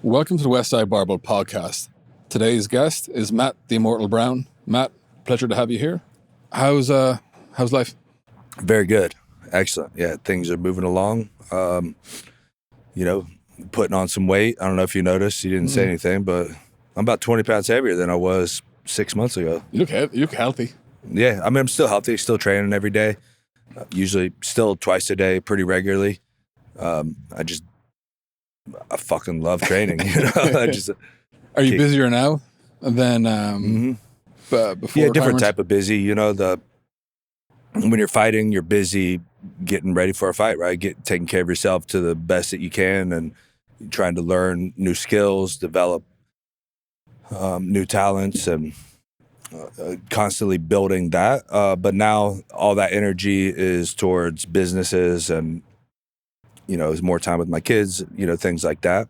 Welcome to the Westside Barbell Podcast. Today's guest is Matt, the Immortal Brown. Matt, pleasure to have you here. How's life? Very good. Excellent. Yeah, things are moving along. Putting on some weight. I don't know if you noticed. You didn't say anything, but I'm about 20 pounds heavier than I was 6 months ago. You look healthy. Yeah, I mean, I'm still healthy, still training every day. Usually still twice a day, pretty regularly. I fucking love training. Are you busier now than before? Yeah, different retirement? type of busy. When you're fighting, you're busy getting ready for a fight, right? Taking care of yourself to the best that you can, and trying to learn new skills, develop new talents, and constantly building that. But now all that energy is towards businesses and, is more time with my kids, things like that,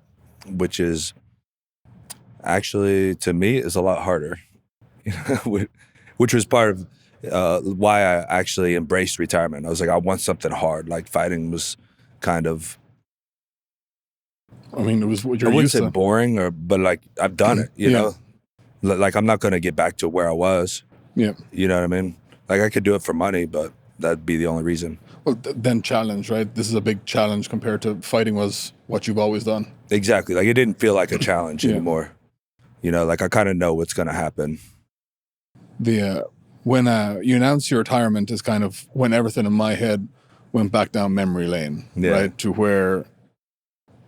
which is actually, to me, is a lot harder, which was part of why I actually embraced retirement. I was like, I want something hard. Like fighting was kind of, I mean, it was what you're I wouldn't used say to. boring, but like I've done it, you know? Like I'm not going to get back to where I was. Yeah. You know what I mean? Like I could do it for money, but that'd be the only reason. Well, then challenge, right? This is a big challenge compared to fighting was what you've always done. Exactly. Like it didn't feel like a challenge Yeah. anymore. Like I kind of know what's going to happen. When you announced your retirement is kind of when everything in my head went back down memory lane, Yeah. right? To where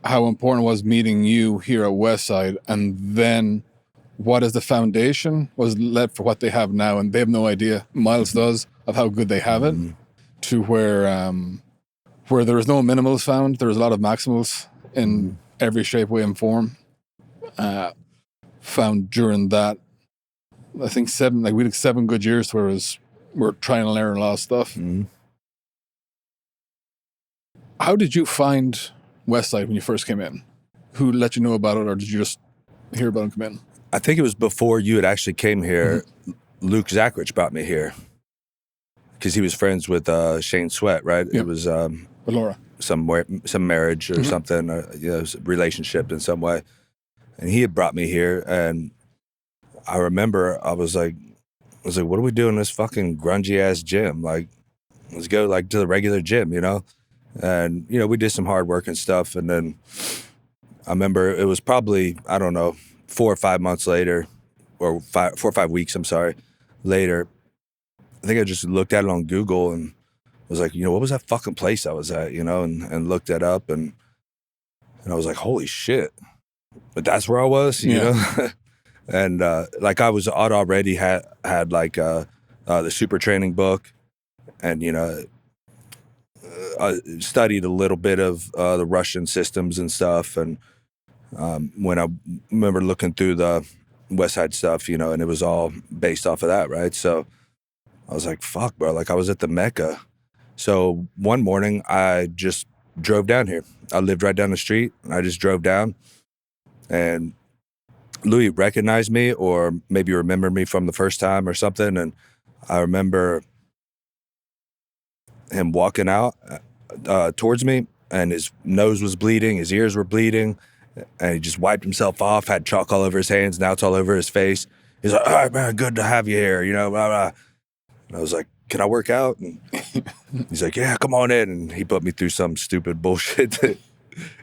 how important was meeting you here at Westside, and then what is the foundation was led for what they have now, and they have no idea. Miles does of how good they have it, to where there is no minimals found. There's a lot of maximals in every shape, way, and form. Found during that, I think we had 7 good years where we're trying to learn a lot of stuff. How did you find Westside when you first came in? Who let you know about it, or did you just hear about it and come in? I think it was before you had actually came here. Luke Zachrich brought me here because he was friends with Shane Sweat, right? Yep. It was With Laura. some marriage or something, relationship in some way. And he had brought me here, and I remember I was like, what are we doing in this fucking grungy ass gym? Like, let's go like to the regular gym, And we did some hard work and stuff, and then I remember it was probably, I don't know, 4 or 5 months later, or 4 or 5 weeks, later. I think I just looked at it on Google and was like, what was that fucking place I was at, and looked that up, and I was like, holy shit. But that's where I was, you know? And like I I'd already had like the super training book, and, I studied a little bit of the Russian systems and stuff. And when I remember looking through the Westside stuff, and it was all based off of that, right? So I was like, fuck, bro, like I was at the Mecca. So one morning I just drove down here. I lived right down the street, and I just drove down, and Louie recognized me, or maybe remembered me from the first time or something. And I remember him walking out towards me, and his nose was bleeding, his ears were bleeding, and he just wiped himself off, had chalk all over his hands, now it's all over his face. He's like, all right, man, good to have you here, blah, blah. And I was like, can I work out? And he's like, yeah, come on in. And he put me through some stupid bullshit that,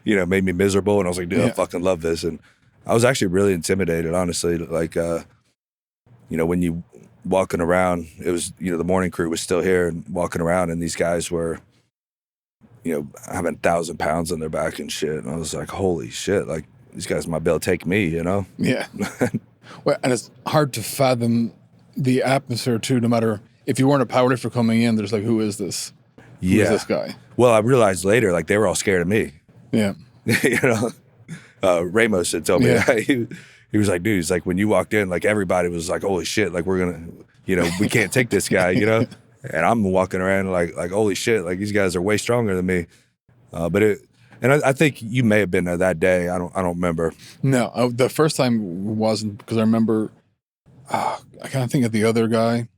made me miserable. And I was like, dude, I fucking love this. And I was actually really intimidated, honestly. Like, when you walking around, it was, the morning crew was still here and walking around, and these guys were, having 1,000 pounds on their back and shit. And I was like, holy shit, like these guys might be able to take me, Yeah. Well, and it's hard to fathom the atmosphere too, no matter if you weren't a powerlifter coming in, there's like, who is this? Who is this guy? Well, I realized later, like they were all scared of me. Yeah. Ramos had told me Yeah. that. He was like, dude, he's like, when you walked in, like everybody was like, holy shit, like we're going to, we can't take this guy, And I'm walking around like holy shit, like these guys are way stronger than me. I think you may have been there that day. I don't remember. No, the first time wasn't, because I remember, I kind of think of the other guy.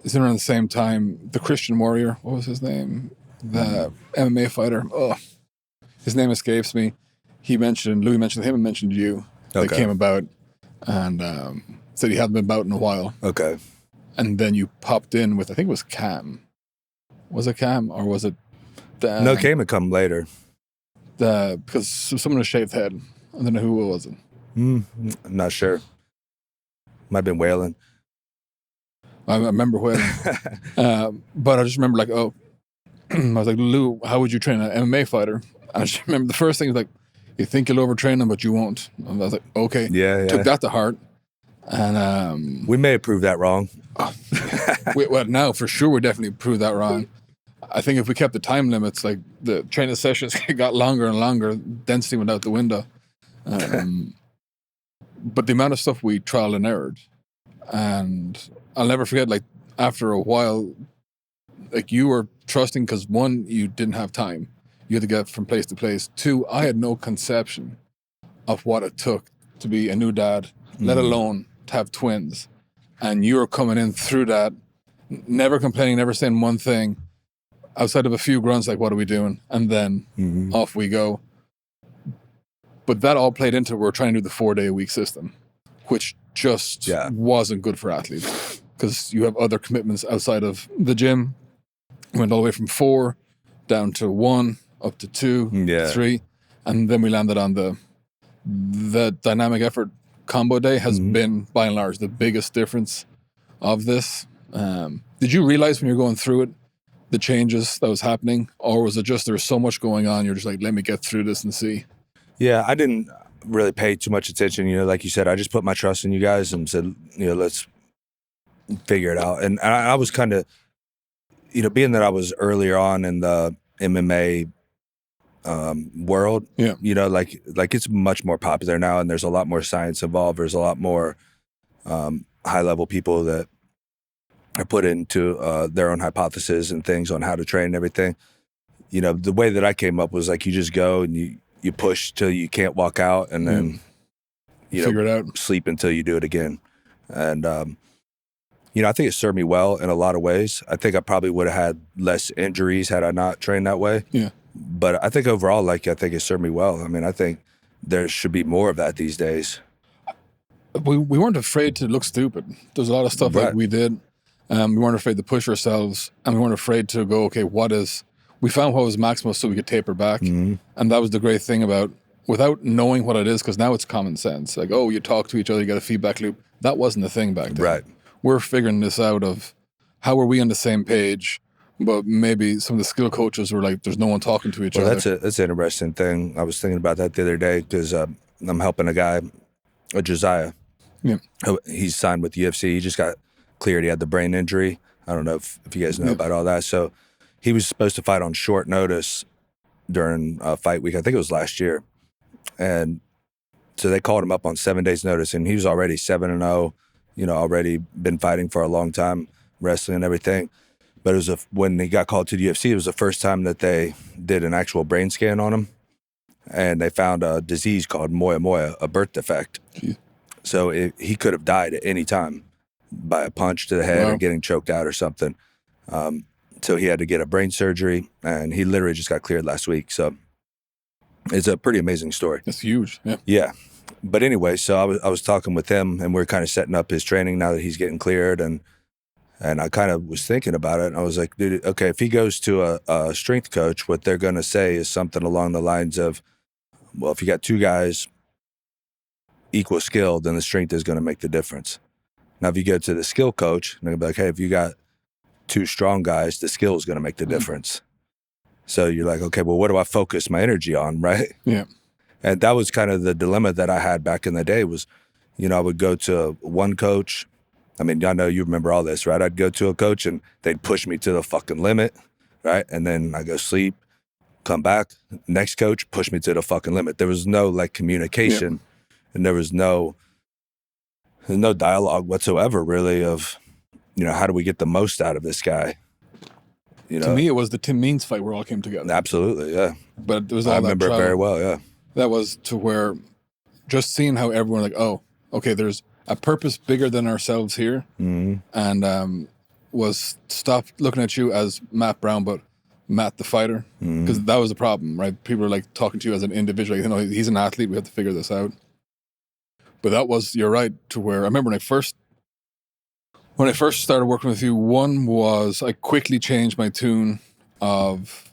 It's around the same time, the Christian Warrior. What was his name? The MMA fighter. Oh, his name escapes me. Louie mentioned him and mentioned you. That came about, and said he hadn't been about in a while. Okay. And then you popped in with, I think it was Cam. Was it Cam or was it? No, Cam had come later. Because someone with a shaved head. I don't know who it was. I'm not sure. Might have been Waylon. I remember Waylon. But I just remember like, I was like, Lou, how would you train an MMA fighter? I just remember the first thing was like, you think you'll overtrain them, but you won't. And I was like, okay. Yeah. Took that to heart. And we may have proved that wrong. Well, now for sure we definitely proved that wrong. I think if we kept the time limits, like the training sessions got longer and longer, density went out the window. But the amount of stuff we trial and errored, and I'll never forget, like after a while, like you were trusting because one, you didn't have time. You had to get from place to place. Two, I had no conception of what it took to be a new dad, let alone to have twins. And you were coming in through that, never complaining, never saying one thing, outside of a few grunts like, what are we doing? And then off we go. But that all played into we're trying to do the 4-day-a-week system, which just wasn't good for athletes because you have other commitments outside of the gym. Went all the way from 4 down to 1, up to 2, 3. And then we landed on the dynamic effort combo day has been, by and large, the biggest difference of this. Did you realize when you're going through it, the changes that was happening? Or was it just there was so much going on, you're just like, let me get through this and see? Yeah, I didn't really pay too much attention. Like you said, I just put my trust in you guys and said, let's figure it out. And I was kind of, being that I was earlier on in the MMA world, like it's much more popular now, and there's a lot more science involved. There's a lot more high level people that are put into their own hypotheses and things on how to train and everything. The way that I came up was like you just go and you push till you can't walk out, and then figure it out. Sleep until you do it again. And I think it served me well in a lot of ways. I think I probably would have had less injuries had I not trained that way. Yeah. But I think overall, I think it served me well. I mean, I think there should be more of that these days. We weren't afraid to look stupid. There's a lot of stuff like we did. We weren't afraid to push ourselves, and we weren't afraid to go, okay, we found what was maximal so we could taper back. And that was the great thing about, without knowing what it is, because now it's common sense. Like, you talk to each other, you get a feedback loop. That wasn't the thing back then. Right. We're figuring this out of how are we on the same page, but maybe some of the skill coaches were like, there's no one talking to each other. That's an interesting thing. I was thinking about that the other day because I'm helping a guy, Josiah. Yeah. He's signed with UFC. He just got cleared. He had the brain injury. I don't know if you guys know about all that. So he was supposed to fight on short notice during fight week. I think it was last year. And so they called him up on 7 days notice, and he was already 7-0, already been fighting for a long time, wrestling and everything. But it was when he got called to the UFC, it was the first time that they did an actual brain scan on him. And they found a disease called moya moya, a birth defect. Yeah. So he could have died at any time by a punch to the head or getting choked out or something. So he had to get a brain surgery, and he literally just got cleared last week. So it's a pretty amazing story. That's huge. Yeah. Yeah. But anyway, so I was talking with him, and we're kind of setting up his training now that he's getting cleared. And I kind of was thinking about it. And I was like, dude, okay, if he goes to a strength coach, what they're going to say is something along the lines of, well, if you got two guys equal skill, then the strength is going to make the difference. Now, if you go to the skill coach, they're going to be like, hey, if you got two strong guys, the skill is going to make the difference. So you're like, okay, well, what do I focus my energy on, right? Yeah. And that was kind of the dilemma that I had back in the day was, I would go to one coach. I mean, I know you remember all this, right? I'd go to a coach and they'd push me to the fucking limit, right? And then I go sleep, come back, next coach, push me to the fucking limit. There was no communication and there was no dialogue whatsoever really of, how do we get the most out of this guy? To me, it was the Tim Means fight where it all came together. Absolutely, yeah. But it was all I remember it very well, yeah. That was to where just seeing how everyone like, oh, okay, there's a purpose bigger than ourselves here. And was stop looking at you as Matt Brown, but Matt the fighter, because that was the problem, right? People are like talking to you as an individual. You know, he's an athlete. We have to figure this out. But that was, you're right, to where I remember when I first started working with you. One was I quickly changed my tune of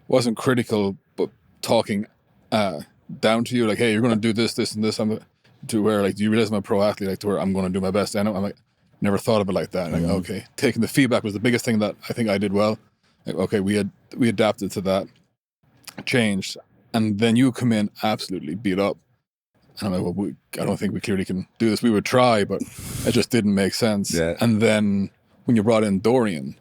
wasn't critical, but talking down to you, like, hey, you're going to do this, this, and this. To where, like, do you realize I'm a pro athlete? Like, to where I'm going to do my best. I'm like, never thought of it like that. Like, okay, taking the feedback was the biggest thing that I think I did well. Like, okay, we adapted to that, changed, and then you come in absolutely beat up. And I'm like, well, I don't think we clearly can do this. We would try, but it just didn't make sense. Yeah. And then when you brought in Dorian,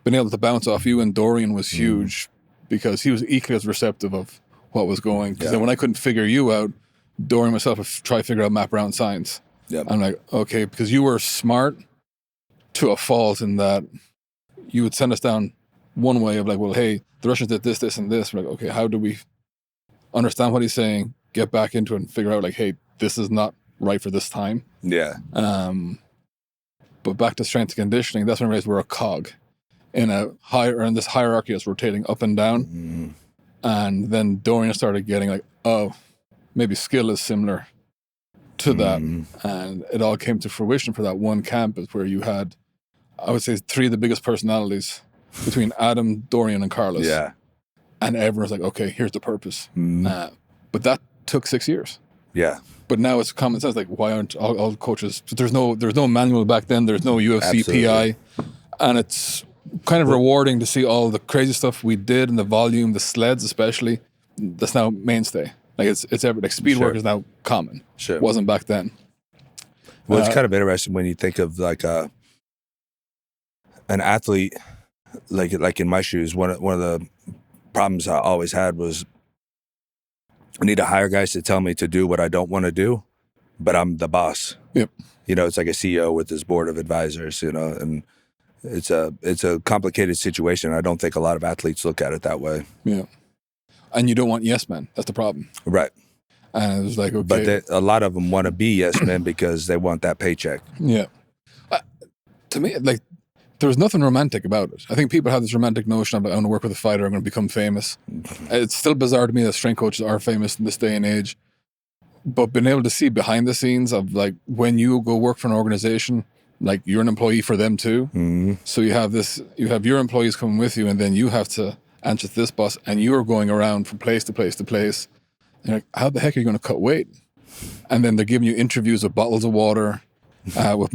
being able to bounce off you and Dorian was huge because he was equally as receptive of what was going. Because then when I couldn't figure you out, Dorian and myself would try to figure out Matt Brown science. Yep. I'm like, okay, because you were smart to a fault in that you would send us down one way of like, well, hey, the Russians did this, this, and this. We're like, okay, how do we understand what he's saying, get back into it and figure out like, hey, this is not right for this time. Yeah. But back to strength and conditioning, that's when I realized we're a cog in this hierarchy that's rotating up and down. And then Dorian started getting like, oh, maybe skill is similar to that. And it all came to fruition for that one campus where you had, I would say, 3 of the biggest personalities between Adam, Dorian, and Carlos. Yeah. And everyone was like, okay, here's the purpose. But that took 6 years. Yeah. But now it's common sense. Like, why aren't all coaches? There's no manual back then. There's no UFC Absolutely. PI, and it's kind of rewarding to see all the crazy stuff we did and the volume, the sleds especially. That's now mainstay. Like it's like speed work is now common. Sure. It wasn't back then. Well, it's kind of interesting when you think of like an athlete, like in my shoes. One of the problems I always had was I need to hire guys to tell me to do what I don't want to do, but I'm the boss. Yep. You know, it's like a CEO with his board of advisors, you know, and it's a complicated situation. I don't think a lot of athletes look at it that way. Yeah. And you don't want yes men. That's the problem. Right. And it was like, okay. But a lot of them want to be yes men because they want that paycheck. Yeah. To me, like, there's nothing romantic about it. I think people have this romantic notion of, like, I want to work with a fighter, I'm going to become famous. It's still bizarre to me that strength coaches are famous in this day and age. But being able to see behind the scenes of, like, when you go work for an organization, like, you're an employee for them too. So you have your employees coming with you, and then you have to answer to this boss, and you're going around from place to place to place. And you're like, how the heck are you going to cut weight? And then they're giving you interviews with bottles of water, with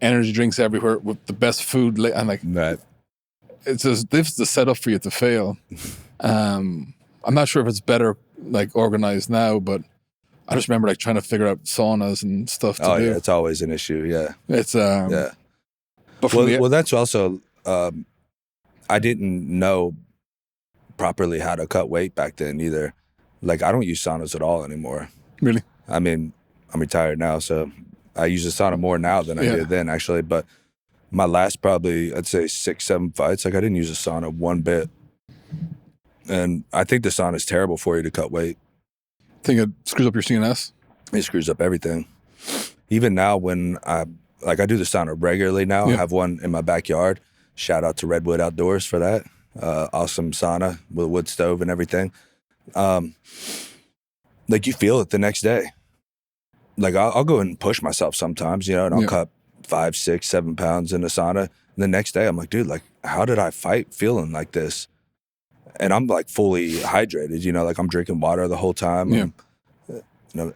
energy drinks everywhere, with the best food, and like, Right. it's just, this is the setup for you to fail. I'm not sure if it's better like organized now, but I just remember like trying to figure out saunas and stuff to do. Yeah, it's always an issue. Yeah. It's Yeah. But Well, that's also I didn't know properly how to cut weight back then either. Like, I don't use saunas at all anymore. Really? I mean, I'm retired now, so I use the sauna more now than I did then, actually. But my last probably, I'd say 6-7 fights, like I didn't use a sauna one bit. And I think the sauna is terrible for you to cut weight. Think it screws up your CNS? It screws up everything. Even now when I do the sauna regularly now. I have one in my backyard. Shout out to Redwood Outdoors for that. Awesome sauna with a wood stove and everything. Like, you feel it the next day. Like, I'll go and push myself sometimes, you know, and I'll cut 5, 6, 7 pounds in the sauna. And the next day I'm like, dude, like, how did I fight feeling like this? And I'm like fully hydrated, you know, like I'm drinking water the whole time. Yeah. You know,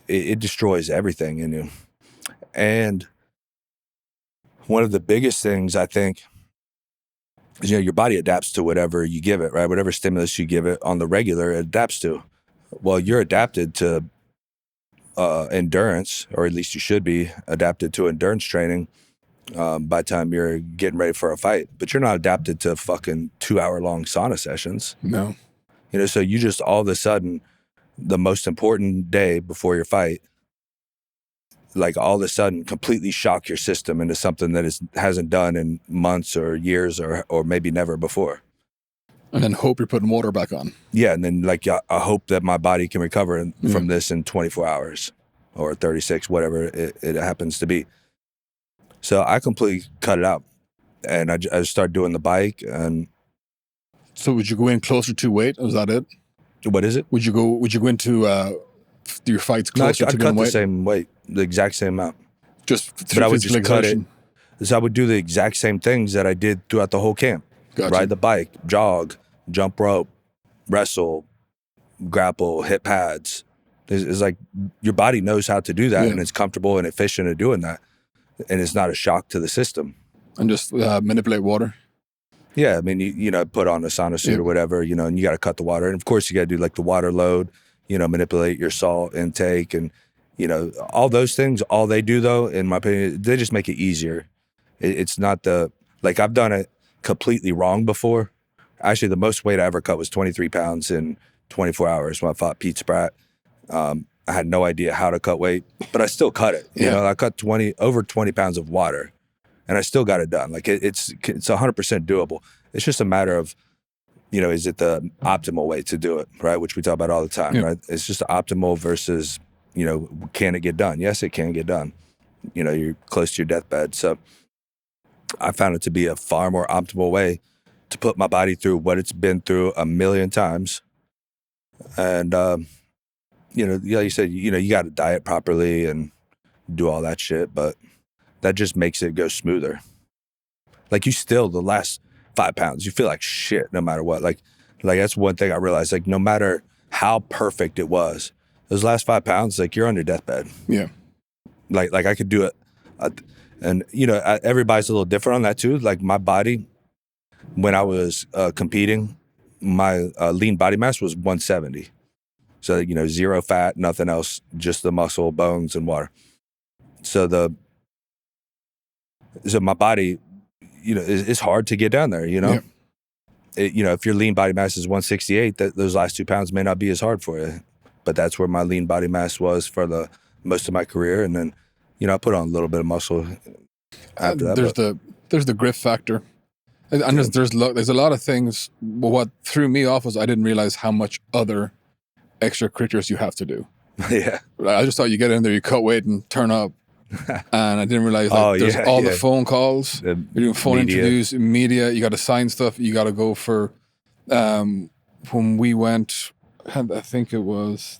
it destroys everything in you. And one of the biggest things I think is, you know, your body adapts to whatever you give it, right? Whatever stimulus you give it on the regular, it adapts to. Well, you're adapted to endurance, or at least you should be adapted to endurance training by the time you're getting ready for a fight. But you're not adapted to fucking 2-hour-long sauna sessions. No. You know, so you just all of a sudden, the most important day before your fight, like all of a sudden completely shock your system into something that hasn't done in months or years or maybe never before. And then hope you're putting water back on. Yeah, and then like I hope that my body can recover from this in 24 hours or 36, whatever it happens to be. So I completely cut it out. and I started doing the bike. And So would you go in closer to weight? Was that it? what is it? Would you go into your fights No, closer to I'd being cut the weight? same weight, the exact same amount. Just But through I would physical just cut it. exertion. So I would do the exact same things that I did throughout the whole camp. Gotcha. Ride the bike, jog, jump rope, wrestle, grapple, hit pads. It's like your body knows how to do that, and it's comfortable and efficient at doing that. And it's not a shock to the system. And just manipulate water. Yeah, I mean, you know, put on a sauna suit or whatever, you know, and you got to cut the water. And of course, you got to do like the water load, you know, manipulate your salt intake and, you know, all those things. All they do, though, in my opinion, they just make it easier. It's not like I've done it completely wrong before. Actually, the most weight I ever cut was 23 pounds in 24 hours when I fought Pete Spratt. I had no idea how to cut weight, but I still cut it. You know, I cut over 20 pounds of water. And I still got it done. Like it's 100% doable. It's just a matter of, you know, is it the optimal way to do it, right? Which we talk about all the time, right? It's just optimal versus, you know, can it get done? Yes, it can get done. You know, you're close to your deathbed. So I found it to be a far more optimal way to put my body through what it's been through a million times. And, you know, like you said, you know, you got to diet properly and do all that shit, but that just makes it go smoother. Like you still, the last 5 pounds, you feel like shit no matter what. Like that's one thing I realized, like no matter how perfect it was, those last 5 pounds, like you're on your deathbed. Yeah. Like I could do it. And, you know, everybody's a little different on that too. Like my body, when I was competing, my lean body mass was 170. So, you know, zero fat, nothing else, just the muscle, bones, and water. So my body, you know, it's hard to get down there, you know? Yeah. You know, if your lean body mass is 168, those last 2 pounds may not be as hard for you. But that's where my lean body mass was for the most of my career. And then, you know, I put on a little bit of muscle after that. There's the grit factor. And there's a lot of things. But what threw me off was I didn't realize how much other extracurriculars you have to do. Yeah. I just thought you get in there, you cut weight and turn up. And I didn't realize there's the phone calls, you're doing phone interviews, media, you got to sign stuff, you got to go for when we went, I think it was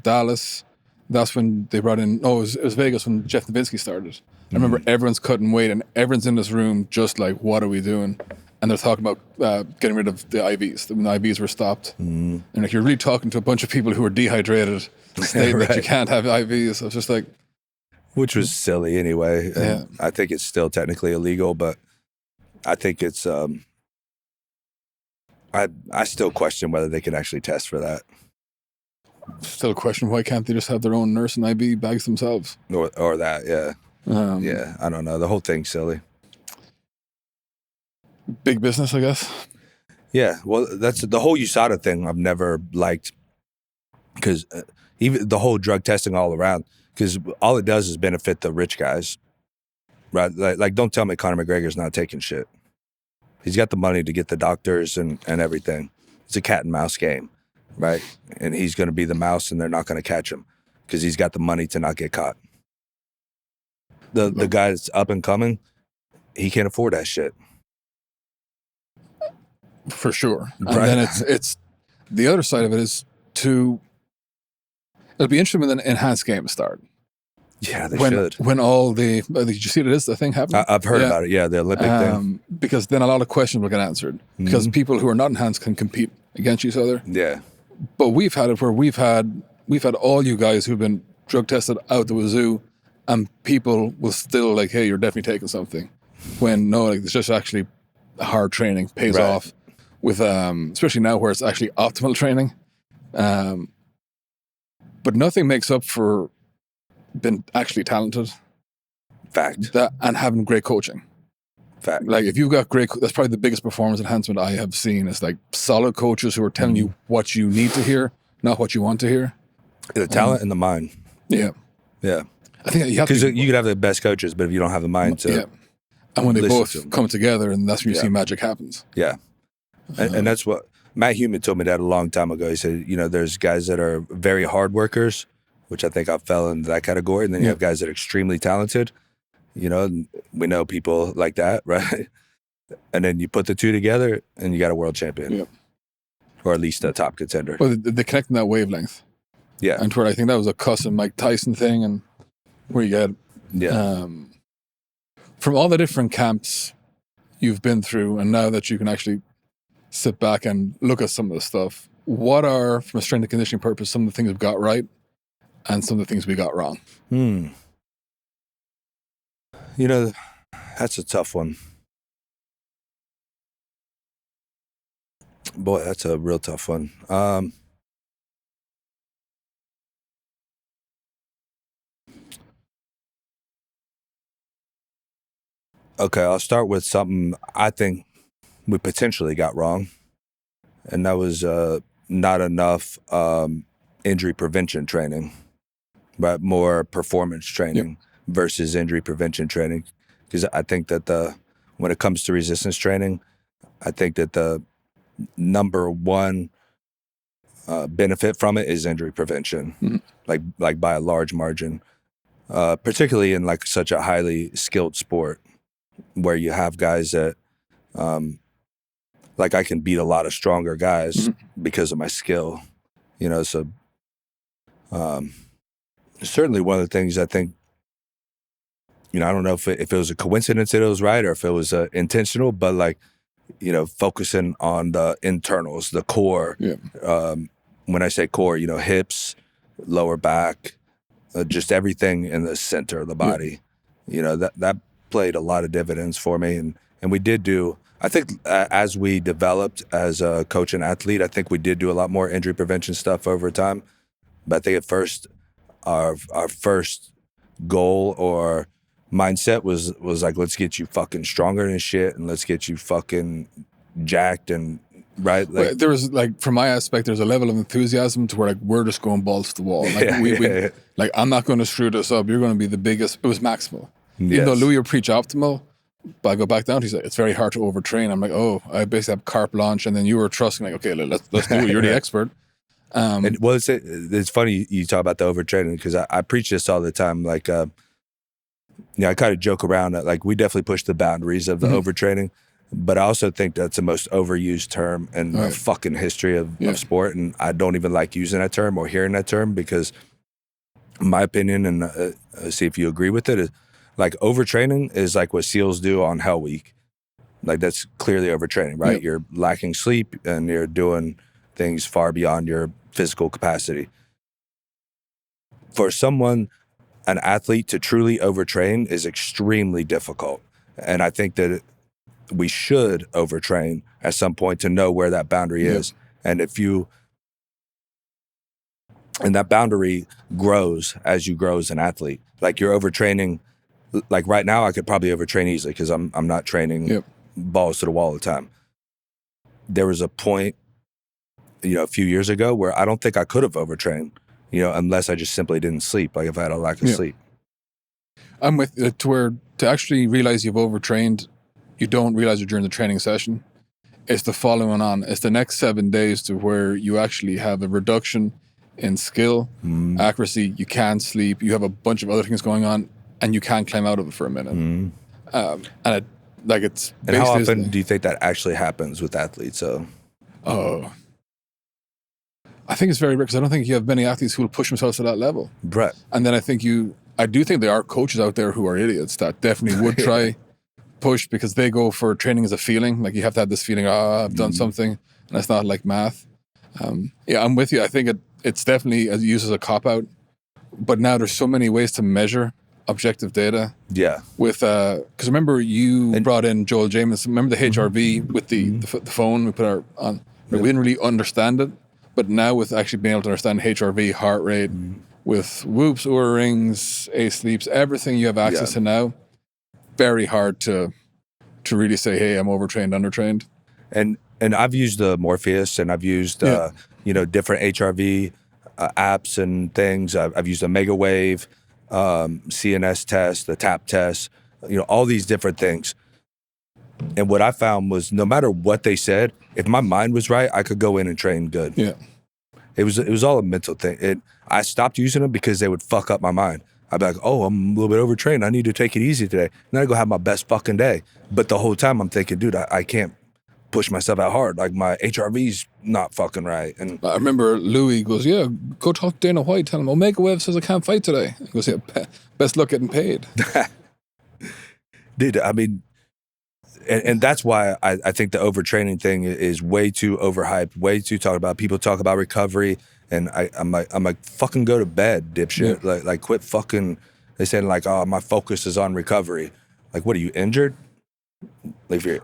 Dallas, that's when they brought in, it was Vegas when Jeff Novinsky started. I remember everyone's cutting weight and everyone's in this room just like, what are we doing? And they're talking about getting rid of the IVs, when the IVs were stopped. And like you're really talking to a bunch of people who are dehydrated, stating that you can't have IVs. I was just like, which was silly anyway. And I think it's still technically illegal, but I think it's, I still question whether they can actually test for that. Still a question, why can't they just have their own nurse and IV bags themselves? Or that, yeah. Yeah, I don't know. The whole thing's silly. Big business, I guess. Yeah, well, that's the whole USADA thing I've never liked. Because even the whole drug testing all around, because all it does is benefit the rich guys, right? Like don't tell me Conor McGregor's not taking shit. He's got the money to get the doctors and everything. It's a cat and mouse game, right? And he's going to be the mouse and they're not going to catch him because he's got the money to not get caught. The guy that's up and coming, he can't afford that shit. For sure. Right. And then it's the other side of it is it'll be interesting when the enhanced games start. Yeah, they should. When all did you see the thing happening? I've heard about it. Yeah, the Olympic thing. Because then a lot of questions will get answered. Because people who are not enhanced can compete against each other. Yeah. But we've had it where we've had all you guys who've been drug tested out the wazoo, and people will still like, hey, you're definitely taking something. When no, like, it's just actually hard training pays off. With especially now where it's actually optimal training. But nothing makes up for being actually talented. Fact. And having great coaching. Fact. Like if you've got that's probably the biggest performance enhancement I have seen is like solid coaches who are telling you what you need to hear, not what you want to hear. The talent and the mind. Yeah. Yeah. I think you have to. Because you could have the best coaches, but if you don't have the mind to. Yeah. And when they both come together, and that's when you see magic happens. Yeah. And that's what Matt Heumann told me that a long time ago. He said, you know, there's guys that are very hard workers, which I think I fell into that category. And then you have guys that are extremely talented. You know, and we know people like that, right? And then you put the two together and you got a world champion. Yep. Or at least a top contender. Well, they connect in that wavelength. Yeah. And where I think that was a custom Mike Tyson thing, and where you get from all the different camps you've been through, and now that you can actually sit back and look at some of the stuff, what are, from a strength and conditioning purpose, some of the things we've got right and some of the things we got wrong? You know, that's a tough one. Boy, that's a real tough one. Okay, I'll start with something I think we potentially got wrong. And that was not enough injury prevention training, but more performance training versus injury prevention training. Because I think that when it comes to resistance training, I think that the number one benefit from it is injury prevention, like by a large margin, particularly in like such a highly skilled sport where you have guys that, like I can beat a lot of stronger guys because of my skill, you know. So certainly one of the things I think, you know, I don't know if it was a coincidence that it was right or if it was intentional, but like, you know, focusing on the internals, the core. When I say core, you know, hips, lower back, just everything in the center of the body. You know, that played a lot of dividends for me. And we did do, I think as we developed as a coach and athlete, I think we did do a lot more injury prevention stuff over time. But I think at first, our first goal or mindset was like, let's get you fucking stronger than shit and let's get you fucking jacked and right. Like, well, there was like, from my aspect, there's a level of enthusiasm to where like we're just going balls to the wall. Like we like, I'm not going to screw this up. You're going to be the biggest. It was maximal. Even though Louie would preach optimal, but I go back down. He's like, it's very hard to overtrain. I'm like, oh, I basically have carte blanche, and then you were trusting like, okay, let's do it. You're the expert. And well, it's funny you talk about the overtraining because I preach this all the time. Like, you know, I kind of joke around that like we definitely push the boundaries of the overtraining, but I also think that's the most overused term in the fucking history of sport, and I don't even like using that term or hearing that term because, in my opinion, and see if you agree with it, is like overtraining is like what SEALs do on Hell Week. Like that's clearly overtraining, right? You're lacking sleep and you're doing things far beyond your physical capacity. For someone, an athlete, to truly overtrain is extremely difficult. And I think that we should overtrain at some point to know where that boundary is. And and that boundary grows as you grow as an athlete. Like you're overtraining, like right now I could probably overtrain easily because I'm not training balls to the wall all the time. There was a point, you know, a few years ago where I don't think I could have overtrained, you know, unless I just simply didn't sleep, like if I had a lack of sleep. I'm with to where to actually realize you've overtrained, you don't realize it during the training session. It's the following on. It's the next 7 days to where you actually have a reduction in skill, accuracy, you can't sleep, you have a bunch of other things going on, and you can't climb out of it for a minute. And it's and how often do you think that actually happens with athletes? So, I think it's very rare because I don't think you have many athletes who will push themselves to that level. Right. And then I do think there are coaches out there who are idiots that definitely would try push because they go for training as a feeling. Like you have to have this feeling, I've done something, and it's not like math. I'm with you. I think it's definitely used as a cop-out. But now there's so many ways to measure objective data. Yeah. With because remember you brought in Joel Jameson. Remember the HRV with the phone we put on. We didn't really understand it, but now with actually being able to understand HRV, heart rate, with whoops, Oura rings, sleeps, everything you have access to now, very hard to really say, hey, I'm overtrained, undertrained. And I've used the Morpheus, and I've used different HRV apps and things. I've used a Mega Wave, CNS test, the TAP test, all these different things. And what I found was no matter what they said, if my mind was right, I could go in and train good. Yeah. It was all a mental thing. I stopped using them because they would fuck up my mind. I'd be like, oh, I'm a little bit overtrained. I need to take it easy today. And then I go have my best fucking day. But the whole time I'm thinking, dude, I can't push myself out hard. Like my HRV's not fucking right. And I remember Louie goes, yeah, go talk to Dana White. Tell him Omega Web says I can't fight today. He goes, yeah, best luck getting paid. Dude, I mean, and that's why I think the overtraining thing is way too overhyped, way too talked about. People talk about recovery, and I'm like, fucking go to bed, dipshit. Yeah. Like quit fucking. They said like, oh, my focus is on recovery. Like, what are you injured? Like, if you're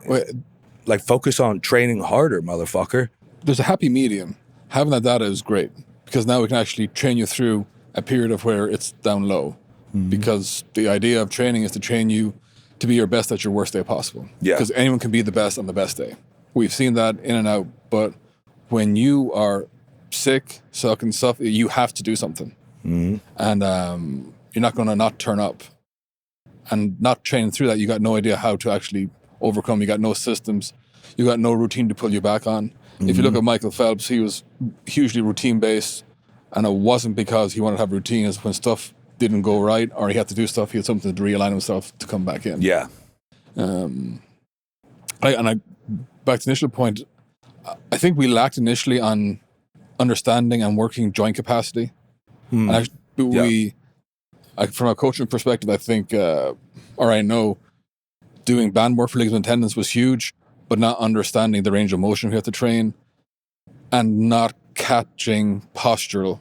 like, focus on training harder, motherfucker. There's a happy medium. Having that data is great because now we can actually train you through a period of where it's down low. Because the idea of training is to train you to be your best at your worst day possible. Yeah. Because anyone can be the best on the best day. We've seen that in and out. But when you are sick, suck and stuff, you have to do something. And you're not going to not turn up. And not training through that, you got no idea how to actually overcome. You got no systems. You got no routine to pull you back on. If you look at Michael Phelps, he was hugely routine-based. And it wasn't because he wanted to have routine. It's when stuff didn't go right or he had to do stuff, he had something to realign himself to come back in. Yeah. Back to the initial point, I think we lacked initially on understanding and working joint capacity. And actually, from a coaching perspective, I think, or I know, doing band work for ligament tendons was huge, but not understanding the range of motion we have to train and not catching postural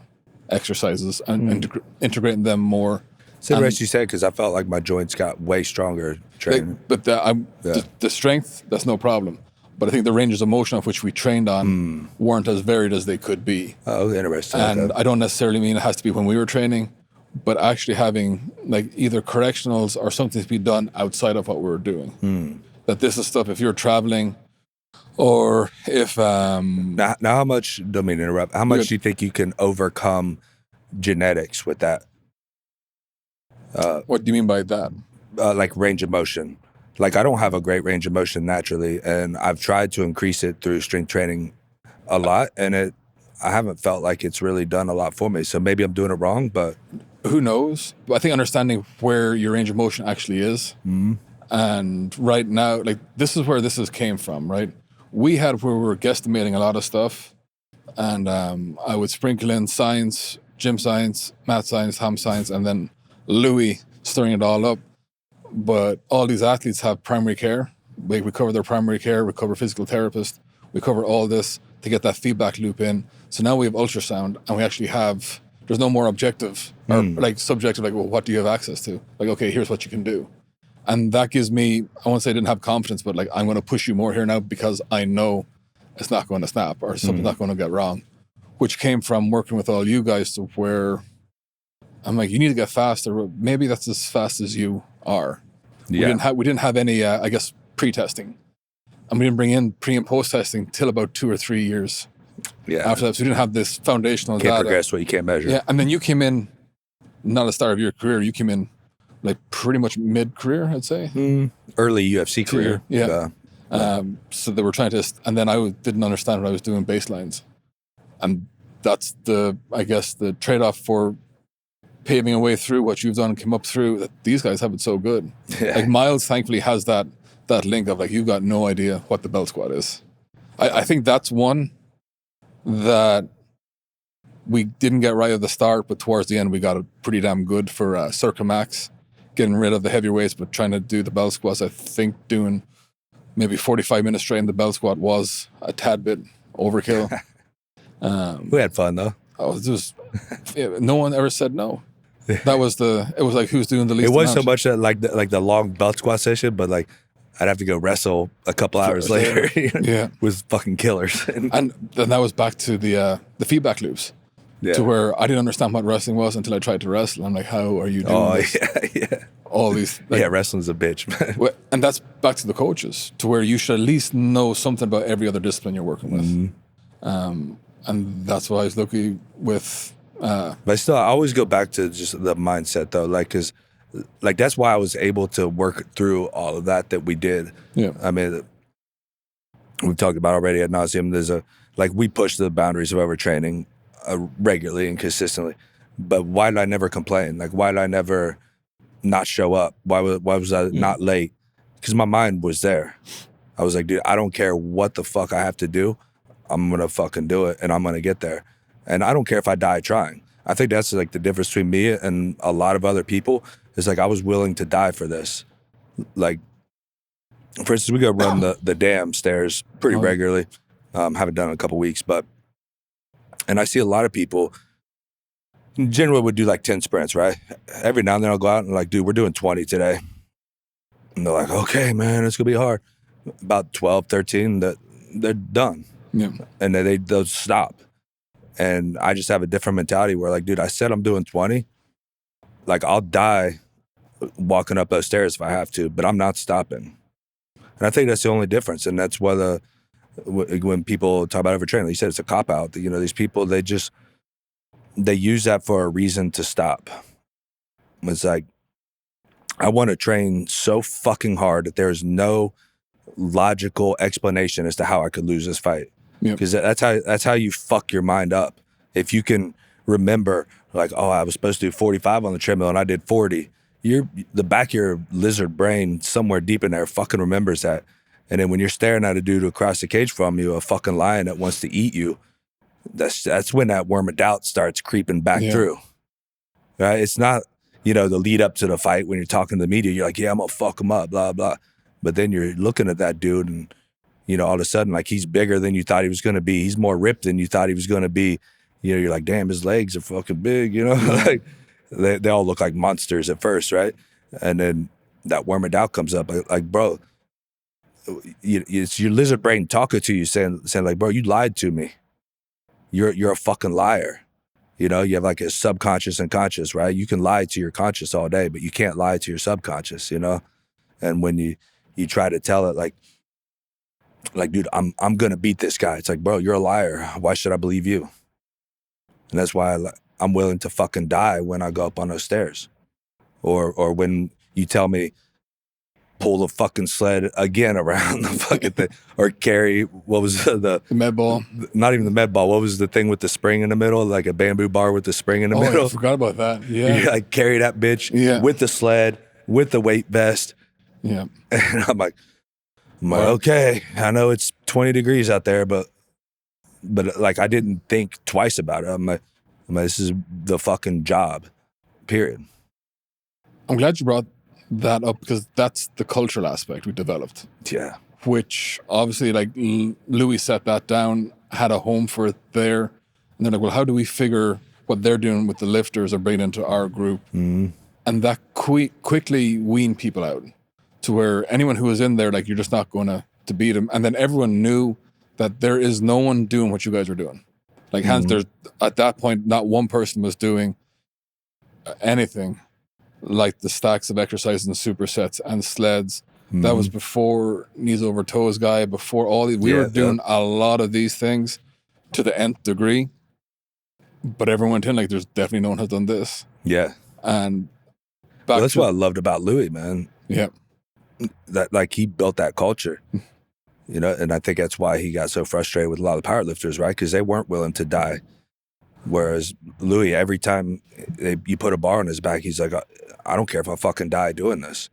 exercises and integrating them more. It's interesting you said, because I felt like my joints got way stronger training. But the strength, that's no problem. But I think the ranges of motion of which we trained on weren't as varied as they could be. Oh, interesting. And I don't necessarily mean it has to be when we were training, but actually having like either correctionals or something to be done outside of what we were doing. That this is stuff if you're traveling or if... Now how much, don't mean to interrupt, how much do you think you can overcome genetics with that? What do you mean by that? Like range of motion. Like I don't have a great range of motion naturally, and I've tried to increase it through strength training a lot, and I haven't felt like it's really done a lot for me. So maybe I'm doing it wrong, but... Who knows? I think understanding where your range of motion actually is. And right now, like this is where this came from, right? We had where we were guesstimating a lot of stuff, and I would sprinkle in science, gym science, math science, ham science, and then Louie stirring it all up. But all these athletes have primary care. We cover their primary care, we cover physical therapist, we cover all this to get that feedback loop in. So now we have ultrasound, and we actually have, there's no more objective or like subjective, like, well, what do you have access to? Like, okay, here's what you can do. And that gives me, I won't say I didn't have confidence, but like, I'm going to push you more here now because I know it's not going to snap or something's not going to get wrong, which came from working with all you guys to where I'm like, you need to get faster. Maybe that's as fast as you are. Yeah. We didn't have any, I guess, pre-testing. And we didn't bring in pre and post testing till about 2 or 3 years after that. So we didn't have this foundational data. Can't progress what you can't measure. Yeah. And then you came in, not at the start of your career, you came in like pretty much mid-career, I'd say. Early UFC career. Yeah. So they were trying to, and then I didn't understand what I was doing baselines. And that's I guess the trade-off for paving a way through what you've done and came up through, that these guys have it so good. Like Miles thankfully has that link of like, you've got no idea what the belt squat is. I think that's one that we didn't get right at the start, but towards the end we got it pretty damn good for Circa Max, getting rid of the heavy weights but trying to do the belt squats. I think doing maybe 45 minutes straight in the belt squat was a tad bit overkill. We had fun though. No one ever said no. It was like who's doing the least. It wasn't so amount. much like the long belt squat session, but like I'd have to go wrestle a couple hours later. Yeah, with fucking killers. And then that was back to the feedback loops. Yeah. To where I didn't understand what wrestling was until I tried to wrestle. I'm like, how are you doing this? Yeah. All these... Like, wrestling's a bitch, man. And that's back to the coaches, to where you should at least know something about every other discipline you're working with. And that's why I was lucky with... But still, I always go back to just the mindset, though. Like, because like, that's why I was able to work through all of that we did. Yeah. I mean, we've talked about already ad nauseum. We push the boundaries of overtraining regularly and consistently. But why did I never complain? Like, why did I never not show up? Why was I not late? Because my mind was there. I was like, dude, I don't care what the fuck I have to do. I'm going to fucking do it, and I'm going to get there. And I don't care if I die trying. I think that's like the difference between me and a lot of other people is like I was willing to die for this. Like, for instance, we go run the dam stairs pretty regularly. Haven't done it in a couple weeks, and I see a lot of people generally would do like 10 sprints, right? Every now and then I'll go out and like, dude, we're doing 20 today. And they're like, okay, man, it's going to be hard. About 12, 13, they're done. Yeah. And they'll stop. And I just have a different mentality where like, dude, I said I'm doing 20. Like, I'll die walking up those stairs if I have to, but I'm not stopping. And I think that's the only difference. And that's why when people talk about overtraining, like you said, it's a cop-out. You know, these people, they use that for a reason to stop. It's like, I want to train so fucking hard that there's no logical explanation as to how I could lose this fight. Because that's how you fuck your mind up. If you can remember, like, oh, I was supposed to do 45 on the treadmill and I did 40. The back of your lizard brain somewhere deep in there fucking remembers that. And then when you're staring at a dude across the cage from you, a fucking lion that wants to eat you, that's when that worm of doubt starts creeping back through. Right? It's not, the lead up to the fight when you're talking to the media, you're like, yeah, I'm gonna fuck him up, blah, blah. But then you're looking at that dude and, all of a sudden, like, he's bigger than you thought he was gonna be. He's more ripped than you thought he was gonna be. You're like, damn, his legs are fucking big, like they all look like monsters at first, right? And then that worm of doubt comes up, like, bro, it's your lizard brain talking to you, saying like, bro, you lied to me. You're a fucking liar. You have like a subconscious and conscious, right? You can lie to your conscious all day, but you can't lie to your subconscious, And when you try to tell it like, dude, I'm gonna beat this guy. It's like, bro, you're a liar. Why should I believe you? And that's why I'm willing to fucking die when I go up on those stairs, or when you tell me pull the fucking sled again around the fucking thing, or carry what was the med ball? Not even the med ball. What was the thing with the spring in the middle, like a bamboo bar with the spring in the middle? I forgot about that. Yeah, you like carry that bitch with the sled, with the weight vest. Yeah, and I'm like, okay, I know it's 20 degrees out there, but like I didn't think twice about it. I'm like, this is the fucking job, period. I'm glad you brought that up because that's the cultural aspect we developed. Yeah. Which obviously, like, Louie set that down, had a home for it there. And they're like, well, how do we figure what they're doing with the lifters or bring it into our group? Mm-hmm. And that quickly weaned people out to where anyone who was in there, like, you're just not going to beat them. And then everyone knew that there is no one doing what you guys were doing. Like, there's at that point, not one person was doing anything like the stacks of exercises and supersets and sleds. Mm-hmm. That was before knees over toes guy, before all these. We were doing a lot of these things to the nth degree. But everyone went in like, there's definitely no one has done this. Yeah. And that's what I loved about Louie, man. Yeah. That, like, he built that culture. And I think that's why he got so frustrated with a lot of the powerlifters, right? Because they weren't willing to die. Whereas Louie, every time you put a bar on his back, he's like, I don't care if I fucking die doing this.